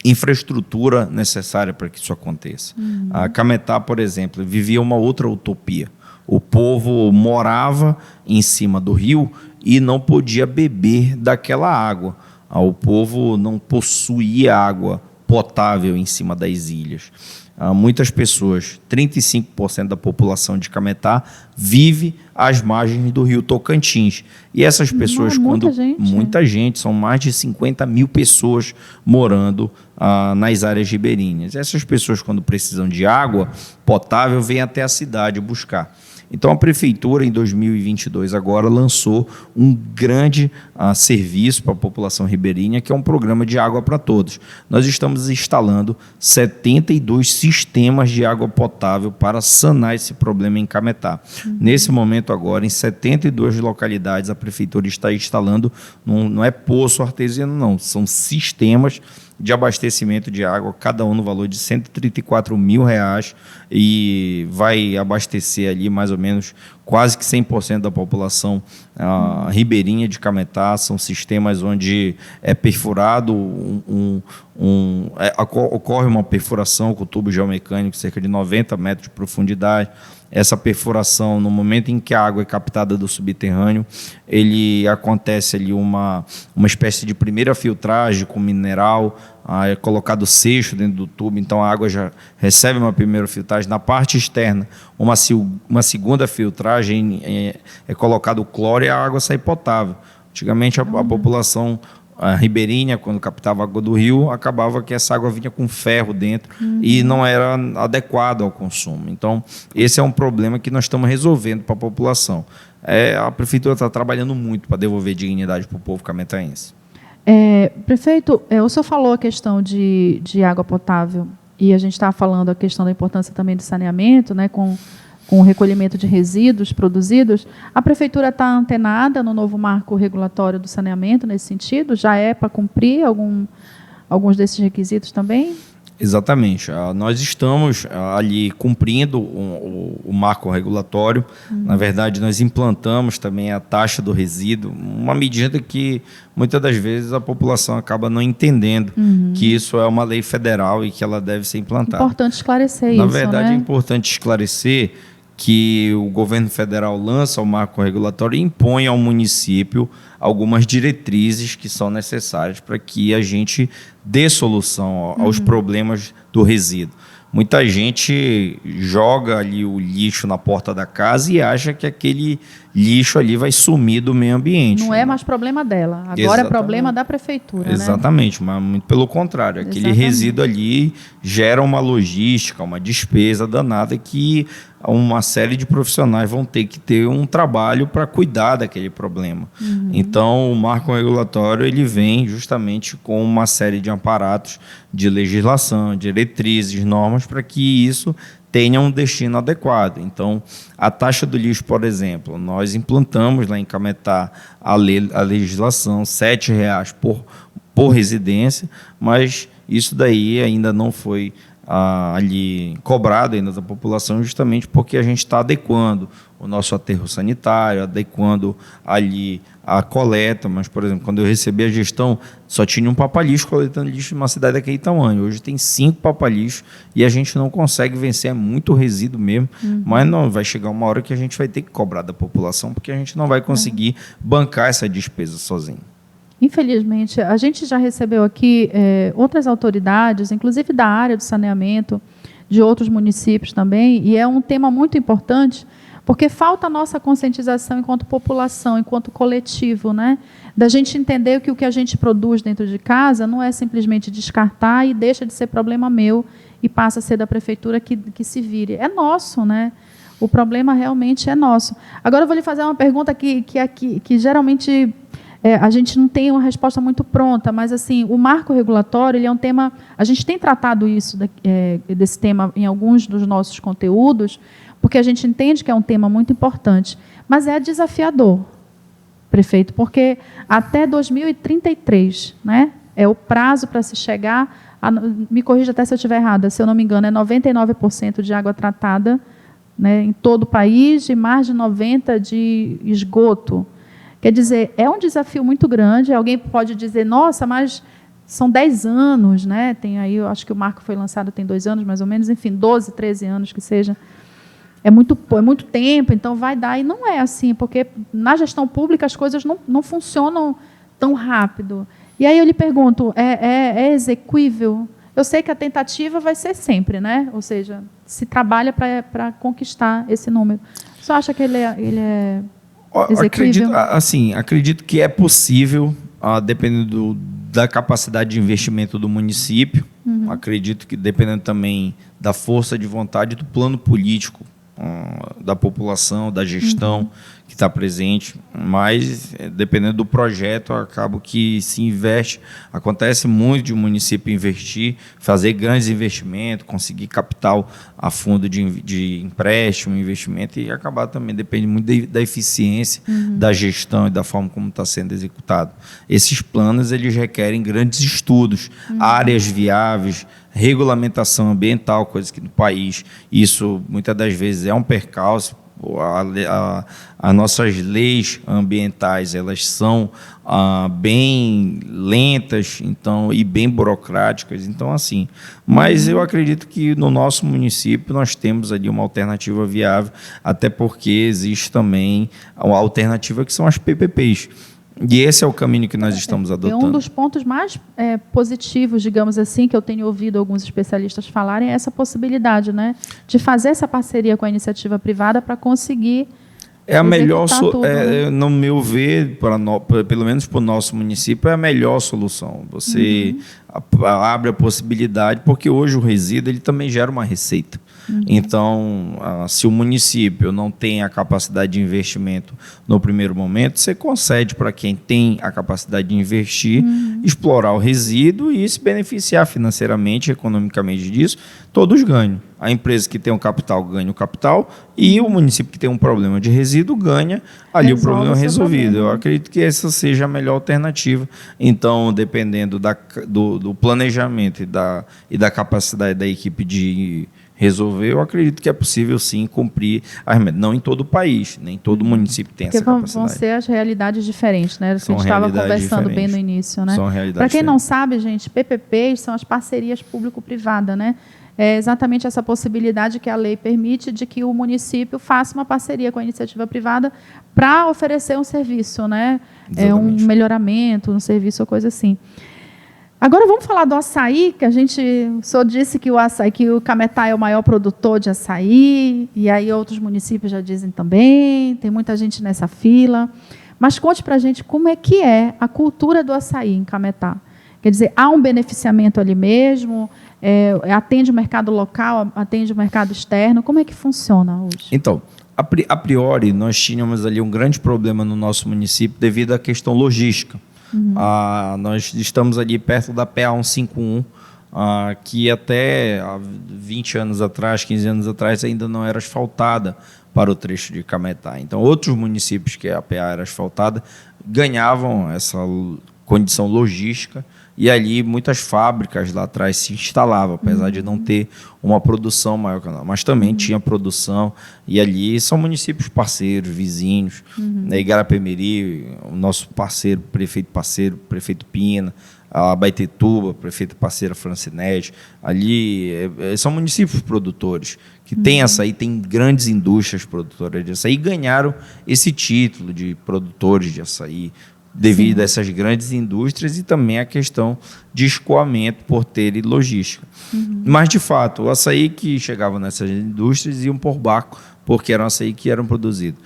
infraestrutura necessária para que isso aconteça. A Cametá, por exemplo, vivia uma outra utopia. O povo morava em cima do rio e não podia beber daquela água. O povo não possuía água potável em cima das ilhas. Muitas pessoas, 35% da população de Cametá, vive às margens do rio Tocantins. E essas pessoas, muita gente, são mais de 50 mil pessoas morando nas áreas ribeirinhas. Essas pessoas, quando precisam de água potável, vêm até a cidade buscar. Então, a Prefeitura, em 2022, agora lançou um grande serviço para a população ribeirinha, que é um programa de água para todos. Nós estamos instalando 72 sistemas de água potável para sanar esse problema em Cametá. Nesse momento, agora, em 72 localidades, a Prefeitura está instalando, não é poço artesiano, não, são sistemas de abastecimento de água, cada um no valor de R$134 mil, e vai abastecer ali mais ou menos quase que 100% da população ribeirinha de Cametá. São sistemas onde é perfurado, ocorre uma perfuração com tubo geomecânico, cerca de 90 metros de profundidade. Essa perfuração, no momento em que a água é captada do subterrâneo, ele acontece ali uma espécie de primeira filtragem com mineral, é colocado seixo dentro do tubo, então a água já recebe uma primeira filtragem. Na parte externa, uma segunda filtragem, é colocado cloro e a água sai potável. Antigamente, a população ribeirinha, quando captava água do rio, acabava que essa água vinha com ferro dentro e não era adequado ao consumo. Então, esse é um problema que nós estamos resolvendo para a população. A Prefeitura está trabalhando muito para devolver dignidade para o povo cametaense.
Prefeito, o senhor falou a questão de água potável e a gente estava falando a questão da importância também do saneamento, né, com o recolhimento de resíduos produzidos. A Prefeitura está antenada no novo marco regulatório do saneamento nesse sentido? Já é para cumprir alguns desses requisitos também?
Exatamente. Nós estamos ali cumprindo o marco regulatório. Na verdade, nós implantamos também a taxa do resíduo, uma medida que muitas das vezes a população acaba não entendendo que isso é uma lei federal e que ela deve ser implantada.
Importante esclarecer isso,
Na verdade,
né?
É importante esclarecer que o governo federal lança o marco regulatório e impõe ao município algumas diretrizes que são necessárias para que a gente dê solução aos problemas do resíduo. Muita gente joga ali o lixo na porta da casa e acha que aquele lixo ali vai sumir do meio ambiente.
Não é mais problema dela, agora
Exatamente.
É problema da Prefeitura.
Exatamente, né? Mas muito pelo contrário. Aquele resíduo ali gera uma logística, uma despesa danada que uma série de profissionais vão ter que ter um trabalho para cuidar daquele problema. Então, o marco regulatório ele vem justamente com uma série de aparatos de legislação, diretrizes, normas, para que isso tenha um destino adequado. Então, a taxa do lixo, por exemplo, nós implantamos lá em Cametá a legislação, R$ 7,00 por residência, mas isso daí ainda não foi ali cobrado ainda da população, justamente porque a gente está adequando o nosso aterro sanitário, adequando ali a coleta. Mas, por exemplo, quando eu recebi a gestão, só tinha um papalixo coletando lixo em uma cidade daquele tamanho. Hoje tem 5 papalixos e a gente não consegue vencer, é muito resíduo mesmo, mas não vai chegar uma hora que a gente vai ter que cobrar da população, porque a gente não vai conseguir bancar essa despesa sozinho.
Infelizmente, a gente já recebeu aqui outras autoridades, inclusive da área do saneamento, de outros municípios também, e é um tema muito importante, porque falta a nossa conscientização enquanto população, enquanto coletivo, né? Da gente entender que o que a gente produz dentro de casa não é simplesmente descartar e deixa de ser problema meu e passa a ser da Prefeitura que se vire. É nosso, né? O problema realmente é nosso. Agora eu vou lhe fazer uma pergunta que geralmente a gente não tem uma resposta muito pronta, mas assim, o marco regulatório ele é um tema. A gente tem tratado desse tema em alguns dos nossos conteúdos, porque a gente entende que é um tema muito importante, mas é desafiador, prefeito, porque até 2033, né, é o prazo para se chegar. Me corrija até se eu estiver errada, se eu não me engano, é 99% de água tratada, né, em todo o país, e mais de 90% de esgoto. Quer dizer, é um desafio muito grande. Alguém pode dizer, nossa, mas são 10 anos, né? Tem aí, eu acho que o marco foi lançado tem 2 anos, mais ou menos, enfim, 12, 13 anos que seja. É muito tempo, então vai dar. E não é assim, porque na gestão pública as coisas não funcionam tão rápido. E aí eu lhe pergunto, é execuível? Eu sei que a tentativa vai ser sempre, né? Ou seja, se trabalha para conquistar esse número. Você acha que ele é execuível?
Acredito que é possível, dependendo da capacidade de investimento do município. Acredito que dependendo também da força de vontade do plano político da população, da gestão que está presente, mas dependendo do projeto, acaba que se investe. Acontece muito de um município investir, fazer grandes investimentos, conseguir capital a fundo de empréstimo, investimento, e acabar também, depende muito da eficiência da gestão e da forma como está sendo executado. Esses planos eles requerem grandes estudos, áreas viáveis, regulamentação ambiental, coisa que no país, isso muitas das vezes é um percalço. As nossas leis ambientais elas são bem lentas, então, e bem burocráticas, então assim. Mas eu acredito que no nosso município nós temos ali uma alternativa viável, até porque existe também uma alternativa que são as PPPs. E esse é o caminho que nós estamos adotando.
Um dos pontos mais positivos, digamos assim, que eu tenho ouvido alguns especialistas falarem, é essa possibilidade, né, de fazer essa parceria com a iniciativa privada para conseguir
a melhor,
né?
No meu ver, pelo menos para o nosso município, é a melhor solução. Você abre a possibilidade, porque hoje o resíduo ele também gera uma receita. Então, se o município não tem a capacidade de investimento no primeiro momento, você concede para quem tem a capacidade de investir, explorar o resíduo e se beneficiar financeiramente, economicamente disso, todos ganham. A empresa que tem o capital ganha o capital e o município que tem um problema de resíduo ganha ali o problema resolvido. Eu acredito que essa seja a melhor alternativa. Então, dependendo do planejamento e da capacidade da equipe de resolver, eu acredito que é possível sim cumprir as metas. Não em todo o país, nem todo município tem essa capacidade.
Porque vão ser as realidades diferentes, né? Que a gente estava conversando bem no início, né? Para quem não sabe, gente, PPPs são as parcerias público-privada, né? É exatamente essa possibilidade que a lei permite de que o município faça uma parceria com a iniciativa privada para oferecer um serviço, né? Um melhoramento, um serviço ou coisa assim. Agora vamos falar do açaí, que o senhor disse que o Cametá é o maior produtor de açaí, e aí outros municípios já dizem também, tem muita gente nessa fila. Mas conte para a gente como é que é a cultura do açaí em Cametá. Quer dizer, há um beneficiamento ali mesmo? Atende o mercado local, atende o mercado externo? Como é que funciona hoje?
Então, a priori, nós tínhamos ali um grande problema no nosso município devido à questão logística. Nós estamos ali perto da PA 151, que até há 20 anos atrás, 15 anos atrás, ainda não era asfaltada para o trecho de Cametá. Então, outros municípios que a PA era asfaltada ganhavam essa condição logística e ali muitas fábricas lá atrás se instalavam, apesar de não ter uma produção maior que a nossa, mas também tinha produção, e ali são municípios parceiros, vizinhos, né, Igarapé-Miri, o nosso prefeito Pina, a Baetetuba, prefeito parceira Francinete, ali são municípios produtores, que têm açaí, tem grandes indústrias produtoras de açaí, e ganharam esse título de produtores de açaí, devido a essas grandes indústrias e também a questão de escoamento por ter logística. Mas, de fato, o açaí que chegava nessas indústrias iam por barco, porque era um açaí que eram produzido.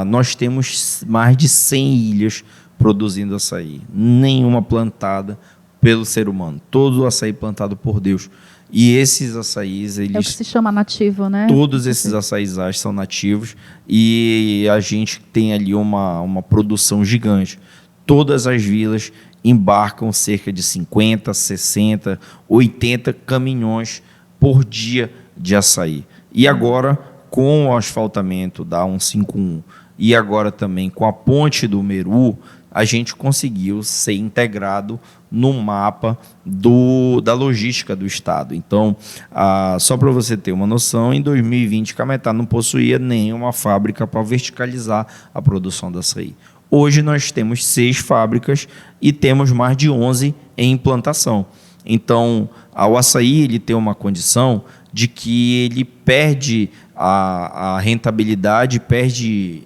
Nós temos mais de 100 ilhas produzindo açaí, nenhuma plantada pelo ser humano, todo o açaí plantado por Deus. E esses açaís, eles...
É o que se chama nativo, né?
Todos esses açaís são nativos e a gente tem ali uma produção gigante. todas as vilas embarcam cerca de 50, 60, 80 caminhões por dia de açaí. E agora, com o asfaltamento da 151 e agora também com a ponte do Meru, a gente conseguiu ser integrado no mapa da logística do Estado. Então, só para você ter uma noção, em 2020, Cametá não possuía nenhuma fábrica para verticalizar a produção do açaí. Hoje nós temos 6 fábricas e temos mais de 11 em implantação. Então, o açaí ele tem uma condição de que ele perde a rentabilidade, perde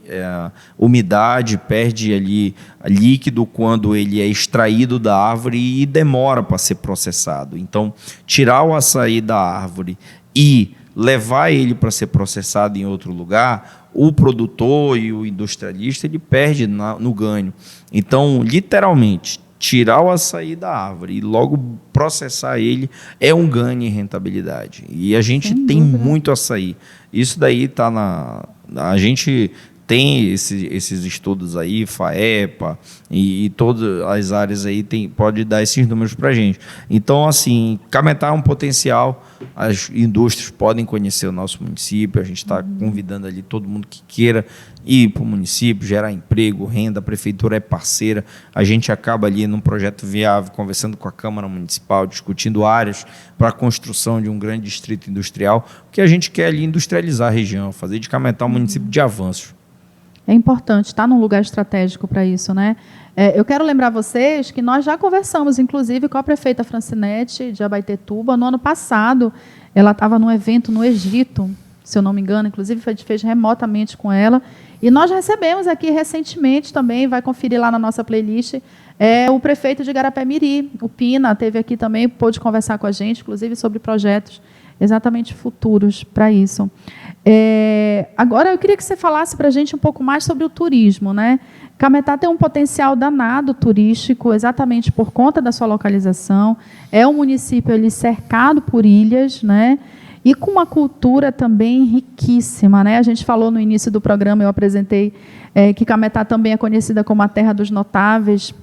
umidade, perde ali líquido quando ele é extraído da árvore e demora para ser processado. Então, tirar o açaí da árvore e levar ele para ser processado em outro lugar, o produtor e o industrialista ele perde no ganho. Então, literalmente, tirar o açaí da árvore e logo processar ele é um ganho em rentabilidade. E a gente tem muito açaí. Isso daí está a gente tem esses estudos aí, FAEPA e todas as áreas aí pode dar esses números para a gente. Então, assim, Cametá é um potencial, as indústrias podem conhecer o nosso município, a gente está convidando ali todo mundo que queira ir para o município, gerar emprego, renda, a prefeitura é parceira, a gente acaba ali num projeto viável, conversando com a Câmara Municipal, discutindo áreas para a construção de um grande distrito industrial, porque a gente quer ali industrializar a região, fazer de Cametá um município de avanços.
É importante estar num lugar estratégico para isso, né? Eu quero lembrar vocês que nós já conversamos, inclusive, com a prefeita Francinete de Abaetetuba. No ano passado, ela estava num evento no Egito, se eu não me engano, inclusive fez remotamente com ela. E nós recebemos aqui recentemente também, vai conferir lá na nossa playlist, o prefeito de Garapé-Miri, o Pina, esteve aqui também, pôde conversar com a gente, inclusive sobre projetos exatamente futuros para isso. Agora, eu queria que você falasse para a gente um pouco mais sobre o turismo, né? Cametá tem um potencial danado turístico, exatamente por conta da sua localização. É um município ali cercado por ilhas, né? E com uma cultura também riquíssima, né? A gente falou no início do programa, eu apresentei que Cametá também é conhecida como a terra dos notáveis,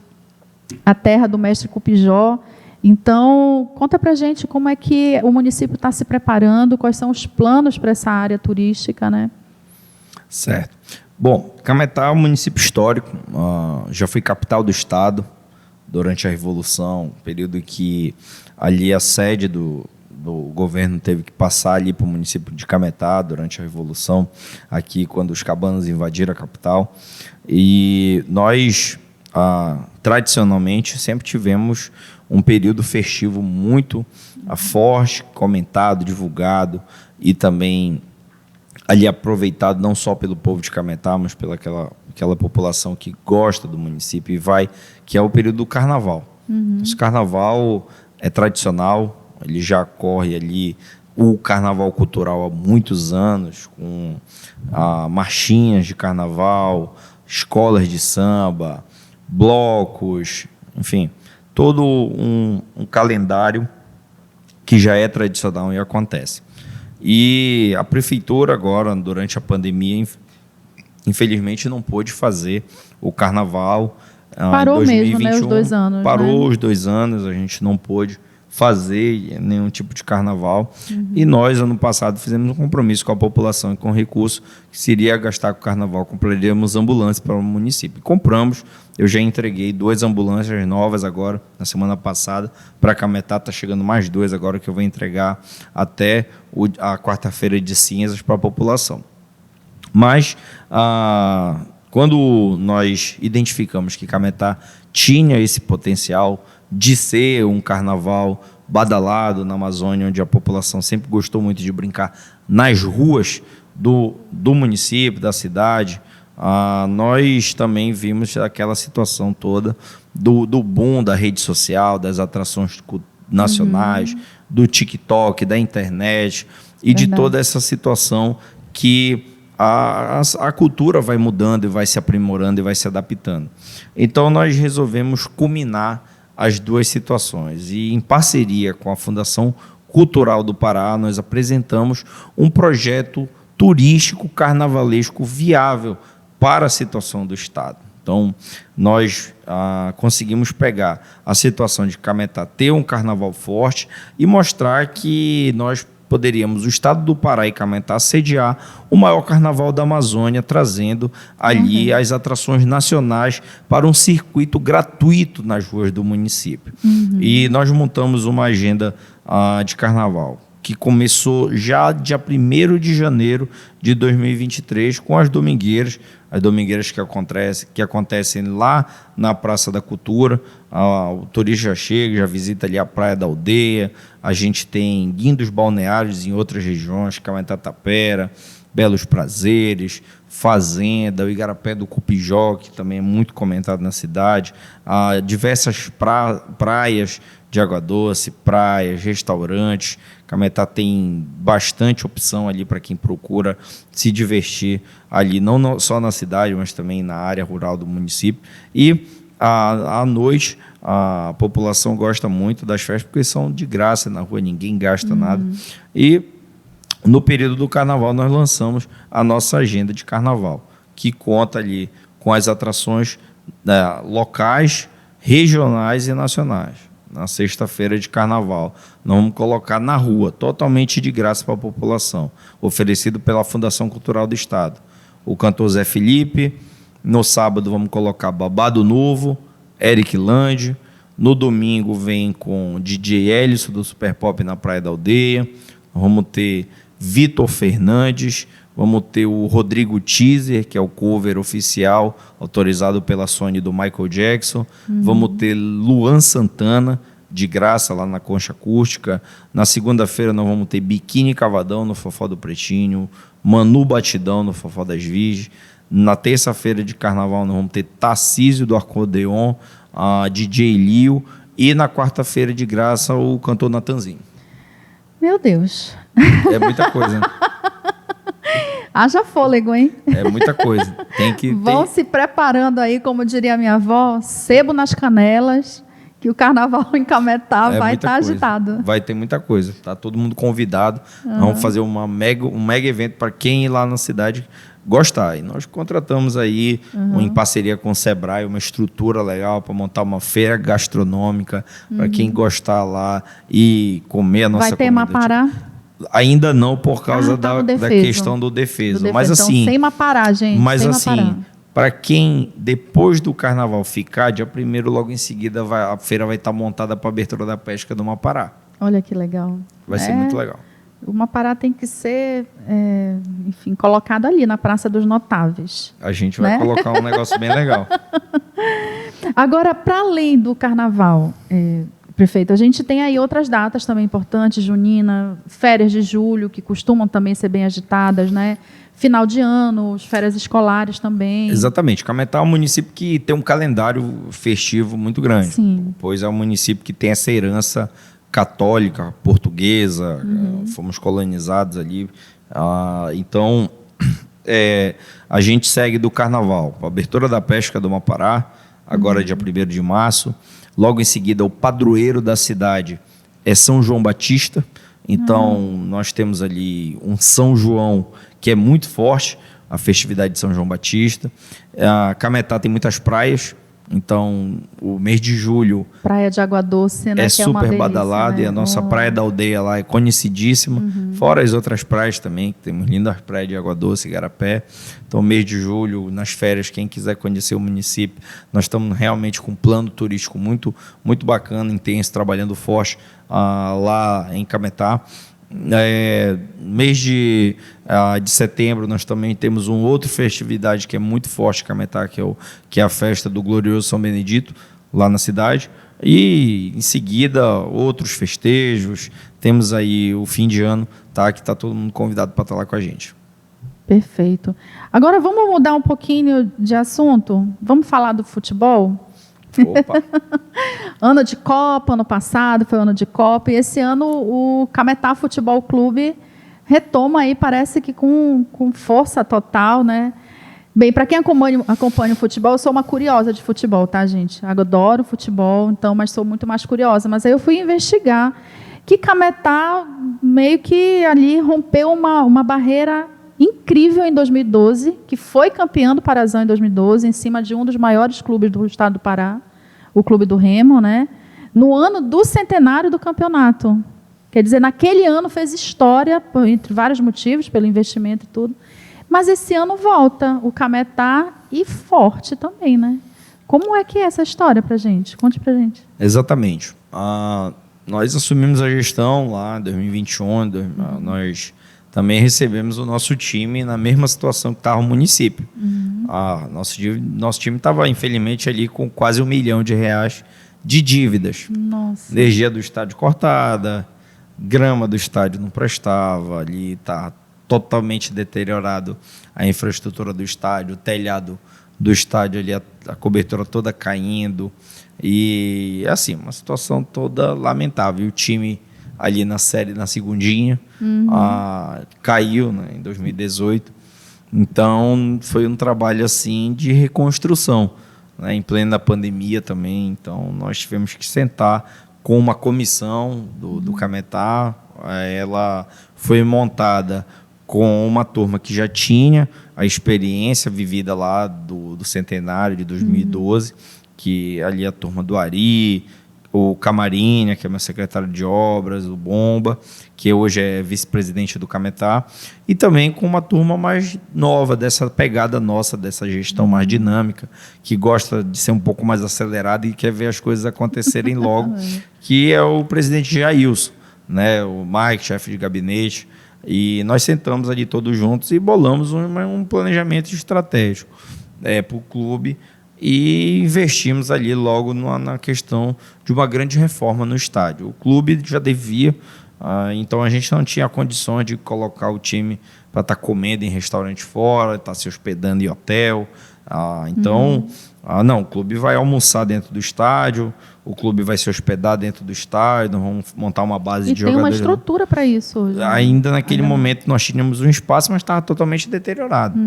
a terra do mestre Cupijó. Então, conta para a gente como é que o município está se preparando, quais são os planos para essa área turística, né?
Certo. Bom, Cametá é um município histórico, já foi capital do Estado durante a Revolução, período que ali a sede do governo teve que passar ali para o município de Cametá durante a Revolução, aqui quando os cabanos invadiram a capital. E nós, tradicionalmente, sempre tivemos um período festivo muito forte, comentado, divulgado e também ali aproveitado não só pelo povo de Cametá, mas pela aquela população que gosta do município e vai, que é o período do carnaval. Esse carnaval é tradicional, ele já corre ali o carnaval cultural há muitos anos, com marchinhas de carnaval, escolas de samba, blocos, enfim, todo um calendário que já é tradicional e acontece. E a prefeitura agora, durante a pandemia, infelizmente não pôde fazer o carnaval.
Parou em 2021, mesmo, né? Os 2 anos.
Parou,
né?
Os 2 anos, a gente não pôde fazer nenhum tipo de carnaval. E nós, ano passado, fizemos um compromisso com a população e com o recurso que seria gastar com o carnaval. Compraríamos ambulâncias para o município. Compramos, eu já entreguei 2 ambulâncias novas agora, na semana passada, para Cametá. Está chegando mais 2 agora que eu vou entregar até a quarta-feira de cinzas para a população. Mas, quando nós identificamos que Cametá tinha esse potencial de ser um carnaval badalado na Amazônia, onde a população sempre gostou muito de brincar nas ruas do município, da cidade, nós também vimos aquela situação toda do boom da rede social, das atrações nacionais, do TikTok, da internet e de toda essa situação que a cultura vai mudando e vai se aprimorando e vai se adaptando. Então, nós resolvemos culminar as 2 situações. E, em parceria com a Fundação Cultural do Pará, nós apresentamos um projeto turístico carnavalesco viável para a situação do Estado. Então, nós conseguimos pegar a situação de Cametá ter um carnaval forte e mostrar que nós poderíamos, o estado do Pará e Cametá, sediar o maior carnaval da Amazônia, trazendo ali as atrações nacionais para um circuito gratuito nas ruas do município. E nós montamos uma agenda de carnaval, que começou já dia 1º de janeiro de 2023, com as domingueiras que acontecem lá na Praça da Cultura. O turista já chega, já visita ali a Praia da Aldeia, a gente tem guindos balneários em outras regiões, Cametá Tapera, Belos Prazeres, Fazenda, o Igarapé do Cupijó, que também é muito comentado na cidade, diversas praias de água doce, praias, restaurantes. Cametá tem bastante opção ali para quem procura se divertir ali, não só na cidade, mas também na área rural do município. E à noite a população gosta muito das festas, porque são de graça na rua, ninguém gasta nada. E no período do carnaval nós lançamos a nossa agenda de carnaval, que conta ali com as atrações locais, regionais e nacionais. Na sexta-feira de carnaval, nós vamos colocar na rua, totalmente de graça para a população, oferecido pela Fundação Cultural do Estado. O cantor Zé Felipe. No sábado vamos colocar Babado Novo, Eric Land. No domingo vem com DJ Hélice do Super Pop na Praia da Aldeia. Vamos ter Vitor Fernandes. Vamos ter o Rodrigo Teaser, que é o cover oficial, autorizado pela Sony do Michael Jackson. Vamos ter Luan Santana, de graça, lá na Concha Acústica. Na segunda-feira nós vamos ter Biquíni Cavadão no Fofó do Pretinho, Manu Batidão no Fofó das Virgens. Na terça-feira de carnaval nós vamos ter Tarcísio do Acordeon, DJ Lio, e na quarta-feira de graça o cantor Natanzinho.
Meu Deus.
É muita coisa, né?
Haja fôlego, hein?
É muita coisa.
Vão se preparando aí, como diria a minha avó, sebo nas canelas, que o carnaval em Cametá vai estar agitado.
Vai ter muita coisa. Tá todo mundo convidado. Vamos fazer um mega evento para quem ir lá na cidade gostar. E nós contratamos aí, em parceria com o Sebrae, uma estrutura legal para montar uma feira gastronômica para quem gostar lá e comer a nossa comida.
Vai ter Mapará?
Ainda não, por causa da questão do defeso. Mas assim,
então, sem Mapará, gente.
Mas assim, para quem depois do carnaval ficar, dia 1º, logo em seguida, a feira vai estar montada para a abertura da pesca do Mapará.
Olha que legal.
Vai ser muito legal.
O Mapará tem que ser, enfim, colocado ali na Praça dos Notáveis.
A gente vai colocar um negócio bem legal.
Agora, para além do carnaval, prefeito, a gente tem aí outras datas também importantes, junina, férias de julho, que costumam também ser bem agitadas, né? Final de ano, as férias escolares também.
Exatamente. Cametá é um município que tem um calendário festivo muito grande.
Sim.
Pois é um município que tem essa herança católica, portuguesa, fomos colonizados ali. Então, a gente segue do carnaval, a abertura da pesca do Mapará, agora dia 1º de março. Logo em seguida, o padroeiro da cidade é São João Batista. Então, nós temos ali um São João que é muito forte, a festividade de São João Batista. Cametá tem muitas praias. Então, o mês de julho... Praia
de Água Doce, né?
É super badalado, né? E a nossa Praia da Aldeia lá é conhecidíssima. Fora as outras praias também, que temos lindas praias de Água Doce, Igarapé. Então, mês de julho, nas férias, quem quiser conhecer o município, nós estamos realmente com um plano turístico muito, muito bacana, intenso, trabalhando forte lá em Cametá. Mês de setembro nós também temos uma outra festividade que é muito forte em Cametá, que é a festa do Glorioso São Benedito, lá na cidade. E em seguida outros festejos, temos aí o fim de ano, que está todo mundo convidado para estar lá com a gente.
Perfeito. Agora vamos mudar um pouquinho de assunto, vamos falar do futebol?
Opa.
Ano de Copa, ano passado foi ano de Copa, e esse ano o Cametá Futebol Clube retoma aí, parece que com força total, né? Bem, para quem acompanha o futebol, eu sou uma curiosa de futebol, tá, gente? Eu adoro futebol, então, mas sou muito mais curiosa. Mas aí eu fui investigar que Cametá meio que ali rompeu uma barreira incrível em 2012, que foi campeão do Parazão em 2012, em cima de um dos maiores clubes do estado do Pará, o Clube do Remo, né? No ano do centenário do campeonato. Quer dizer, naquele ano fez história, entre vários motivos, pelo investimento e tudo. Mas esse ano volta o Cametá e forte também, né? Como é que é essa história para a gente? Conte para a gente.
Exatamente. Nós assumimos a gestão lá em 2021, nós também recebemos o nosso time na mesma situação que estava o município. Nosso time estava, infelizmente, ali com quase R$1 milhão de dívidas.
Nossa.
Energia do estádio cortada, grama do estádio não prestava, ali está totalmente deteriorado a infraestrutura do estádio, o telhado do estádio, ali, a cobertura toda caindo. E, assim, uma situação toda lamentável. E o time ali na série, na segundinha, caiu, né, em 2018. Então, foi um trabalho assim de reconstrução, né, em plena pandemia também. Então, nós tivemos que sentar com uma comissão do Cametá. Ela foi montada com uma turma que já tinha a experiência vivida lá do centenário de 2012, que ali a turma do Ari, o Camarinha, que é meu secretário de obras, o Bomba, que hoje é vice-presidente do Cametá, e também com uma turma mais nova, dessa pegada nossa, dessa gestão mais dinâmica, que gosta de ser um pouco mais acelerada e quer ver as coisas acontecerem logo, que é o presidente Jailson, né, o Mike, chefe de gabinete, e nós sentamos ali todos juntos e bolamos um planejamento estratégico para o clube, e investimos ali logo na questão de uma grande reforma no estádio. O clube já devia, então a gente não tinha condições de colocar o time para estar comendo em restaurante fora, estar se hospedando em hotel. Não, o clube vai almoçar dentro do estádio, o clube vai se hospedar dentro do estádio, vamos montar uma base de jogadores.
E tem uma estrutura para isso hoje.
Ainda naquele momento nós tínhamos um espaço, mas estava totalmente deteriorado.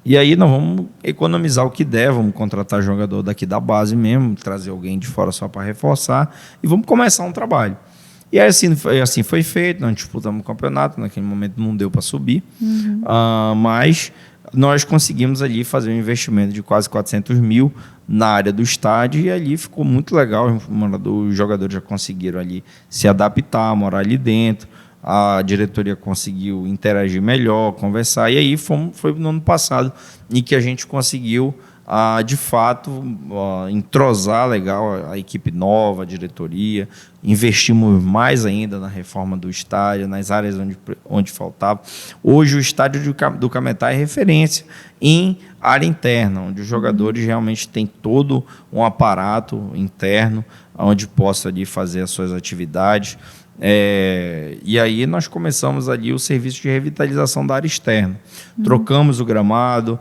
E aí nós vamos economizar o que der, vamos contratar jogador daqui da base mesmo, trazer alguém de fora só para reforçar e vamos começar um trabalho. E aí assim foi feito, nós disputamos o campeonato, naquele momento não deu para subir, mas nós conseguimos ali fazer um investimento de quase 400 mil na área do estádio e ali ficou muito legal, os jogadores já conseguiram ali se adaptar, morar ali dentro. A diretoria conseguiu interagir melhor, conversar, e aí foi no ano passado em que a gente conseguiu, de fato, entrosar legal a equipe nova, a diretoria, investimos mais ainda na reforma do estádio, nas áreas onde faltava. Hoje o estádio do Cametá é referência em área interna, onde os jogadores realmente têm todo um aparato interno, onde possa ali fazer as suas atividades. E aí nós começamos ali o serviço de revitalização da área externa. Trocamos o gramado,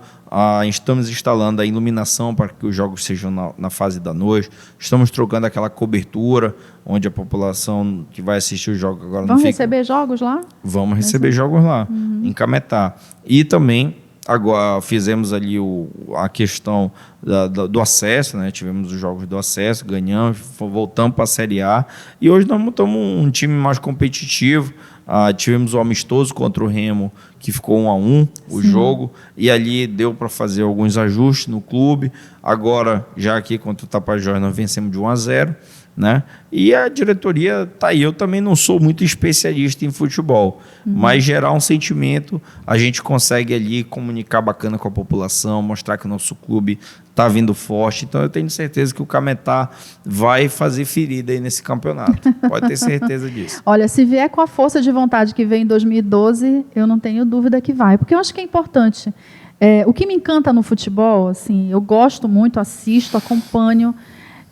estamos instalando a iluminação para que os jogos sejam na fase da noite, estamos trocando aquela cobertura, onde a população que vai assistir os jogos agora
Vamos receber jogos lá?
Vamos receber jogos lá, em Cametá. E também agora fizemos ali a questão do acesso, né? Tivemos os jogos do acesso, ganhamos, voltamos para a Série A e hoje nós montamos um time mais competitivo. Tivemos o amistoso contra o Remo, que ficou 1-1 o jogo, e ali deu para fazer alguns ajustes no clube. Agora, já aqui contra o Tapajós, nós vencemos de 1-0. Né? E a diretoria está aí. Eu também não sou muito especialista em futebol, mas gerar um sentimento, a gente consegue ali comunicar bacana com a população, mostrar que o nosso clube está vindo forte. Então eu tenho certeza que o Cametá vai fazer ferida aí nesse campeonato. Pode ter certeza disso.
Olha, se vier com a força de vontade que veio em 2012, eu não tenho dúvida que vai, porque eu acho que é importante. O que me encanta no futebol, assim, eu gosto muito, assisto, acompanho.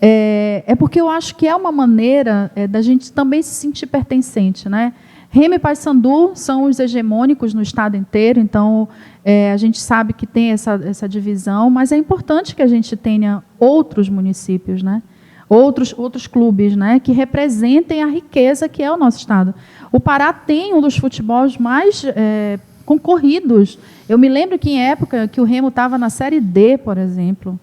É porque eu acho que é uma maneira da gente também se sentir pertencente, né? Remo e Paysandu são os hegemônicos no estado inteiro, então a gente sabe que tem essa divisão, mas é importante que a gente tenha outros municípios, né? Outros clubes, né? Que representem a riqueza que é o nosso estado. O Pará tem um dos futebols mais concorridos. Eu me lembro que em época que o Remo estava na Série D, por exemplo,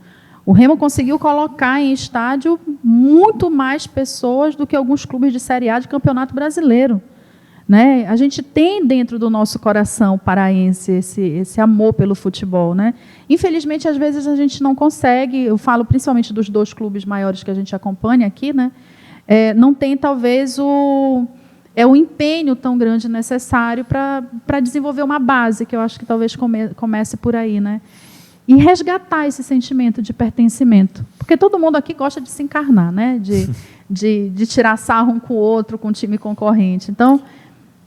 o Remo conseguiu colocar em estádio muito mais pessoas do que alguns clubes de Série A de Campeonato Brasileiro. né? A gente tem dentro do nosso coração paraense esse amor pelo futebol, né? Infelizmente, às vezes a gente não consegue, eu falo principalmente dos 2 clubes maiores que a gente acompanha aqui, né? Não tem talvez o empenho tão grande necessário para desenvolver uma base, que eu acho que talvez comece por aí, né? E resgatar esse sentimento de pertencimento. Porque todo mundo aqui gosta de se encarnar, né? De tirar sarro um com o outro, com o time concorrente. Então,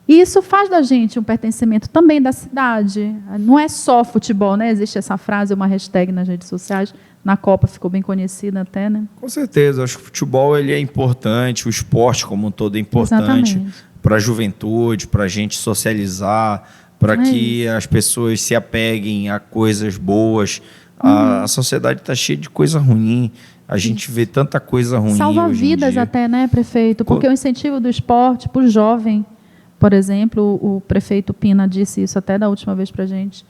isso faz da gente um pertencimento também da cidade. Não é só futebol, né? Existe essa frase, uma hashtag nas redes sociais. Na Copa ficou bem conhecida até, né?
Com certeza. Acho que o futebol ele é importante, o esporte como um todo é importante para a juventude, para a gente socializar, para que as pessoas se apeguem a coisas boas. A sociedade está cheia de coisa ruim. A gente vê tanta coisa ruim.
Salva vidas até, né, prefeito? Porque o incentivo do esporte para o jovem, por exemplo, o prefeito Pina disse isso até da última vez para a gente,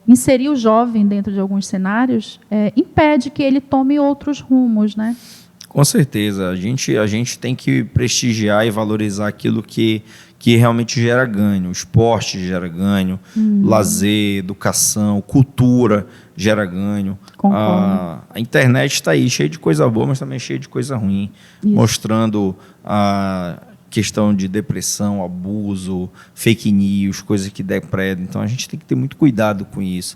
inserir o jovem dentro de alguns cenários impede que ele tome outros rumos, né?
Com certeza. A gente tem que prestigiar e valorizar aquilo que realmente gera ganho. O esporte gera ganho, lazer, educação, cultura gera ganho. A internet está aí, cheia de coisa boa, mas também cheia de coisa ruim, mostrando a questão de depressão, abuso, fake news, coisas que depredam. Então, a gente tem que ter muito cuidado com isso.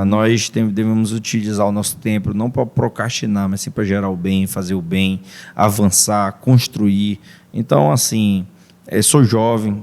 Nós devemos utilizar o nosso tempo não para procrastinar, mas sim para gerar o bem, fazer o bem, avançar, construir. Então, assim, sou jovem,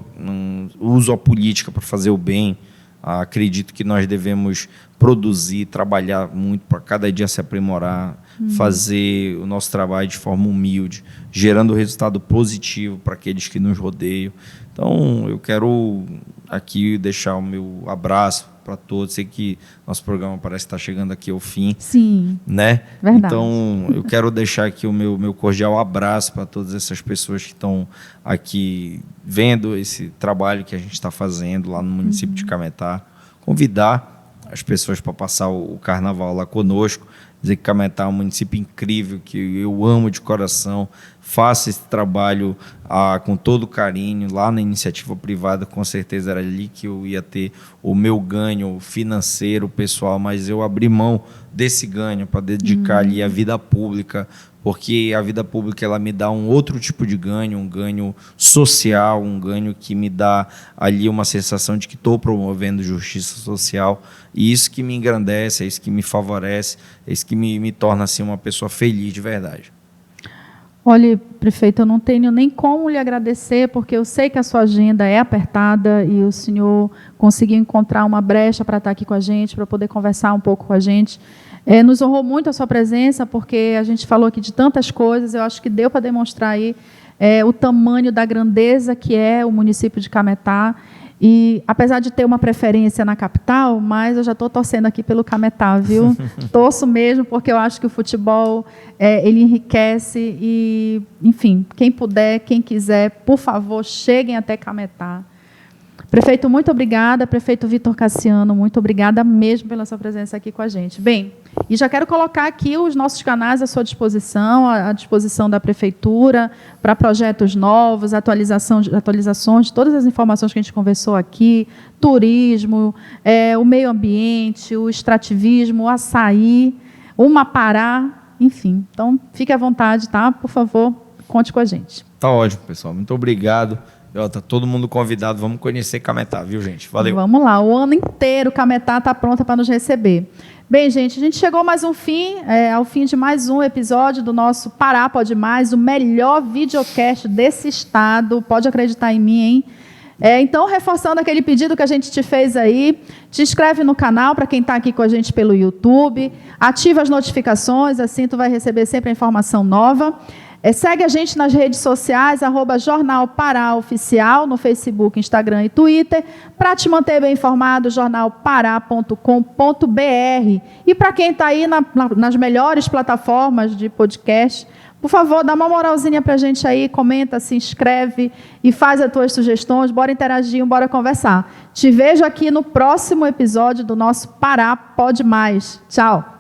uso a política para fazer o bem. Acredito que nós devemos produzir, trabalhar muito para cada dia se aprimorar, fazer o nosso trabalho de forma humilde, gerando resultado positivo para aqueles que nos rodeiam. Então, eu quero aqui deixar o meu abraço para todos. Sei que nosso programa parece estar chegando aqui ao fim.
Sim,
né?
Verdade.
Então, eu quero deixar aqui o meu cordial abraço para todas essas pessoas que estão aqui vendo esse trabalho que a gente está fazendo lá no município de Cametá. Convidar as pessoas para passar o carnaval lá conosco, dizer que Cametá é um município incrível, que eu amo de coração, faço esse trabalho com todo carinho, lá na iniciativa privada, com certeza era ali que eu ia ter o meu ganho financeiro, pessoal, mas eu abri mão desse ganho para dedicar ali a vida pública, porque a vida pública ela me dá um outro tipo de ganho, um ganho social, um ganho que me dá ali uma sensação de que estou promovendo justiça social, e isso que me engrandece, é isso que me favorece, é isso que me torna assim, uma pessoa feliz de verdade.
Olha, prefeito, eu não tenho nem como lhe agradecer, porque eu sei que a sua agenda é apertada e o senhor conseguiu encontrar uma brecha para estar aqui com a gente, para poder conversar um pouco com a gente. Nos honrou muito a sua presença, porque a gente falou aqui de tantas coisas, eu acho que deu para demonstrar aí o tamanho da grandeza que é o município de Cametá. E, apesar de ter uma preferência na capital, mas eu já estou torcendo aqui pelo Cametá, viu? Torço mesmo, porque eu acho que o futebol, ele enriquece e, enfim, quem puder, quem quiser, por favor, cheguem até Cametá. Prefeito, muito obrigada. Prefeito Vitor Cassiano, muito obrigada mesmo pela sua presença aqui com a gente. Bem, e já quero colocar aqui os nossos canais à sua disposição, à disposição da Prefeitura, para projetos novos, atualizações de todas as informações que a gente conversou aqui, turismo, o meio ambiente, o extrativismo, o açaí, o Mapará, enfim. Então, fique à vontade, tá? Por favor, conte com a gente.
Tá ótimo, pessoal. Muito obrigado. Está todo mundo convidado, vamos conhecer Cametá, viu, gente? Valeu.
Vamos lá, o ano inteiro Cametá está pronta para nos receber. Bem, gente, a gente chegou mais ao fim de mais um episódio do nosso Pará Pode Mais, o melhor videocast desse estado, pode acreditar em mim, hein? Então, reforçando aquele pedido que a gente te fez aí, te inscreve no canal para quem está aqui com a gente pelo YouTube, ativa as notificações, assim tu vai receber sempre a informação nova. Segue a gente nas redes sociais, @Jornal Pará Oficial, no Facebook, Instagram e Twitter. Para te manter bem informado, jornalpará.com.br. E para quem está aí nas melhores plataformas de podcast, por favor, dá uma moralzinha para a gente aí, comenta, se inscreve e faz as tuas sugestões. Bora interagir, bora conversar. Te vejo aqui no próximo episódio do nosso Pará Pode Mais. Tchau!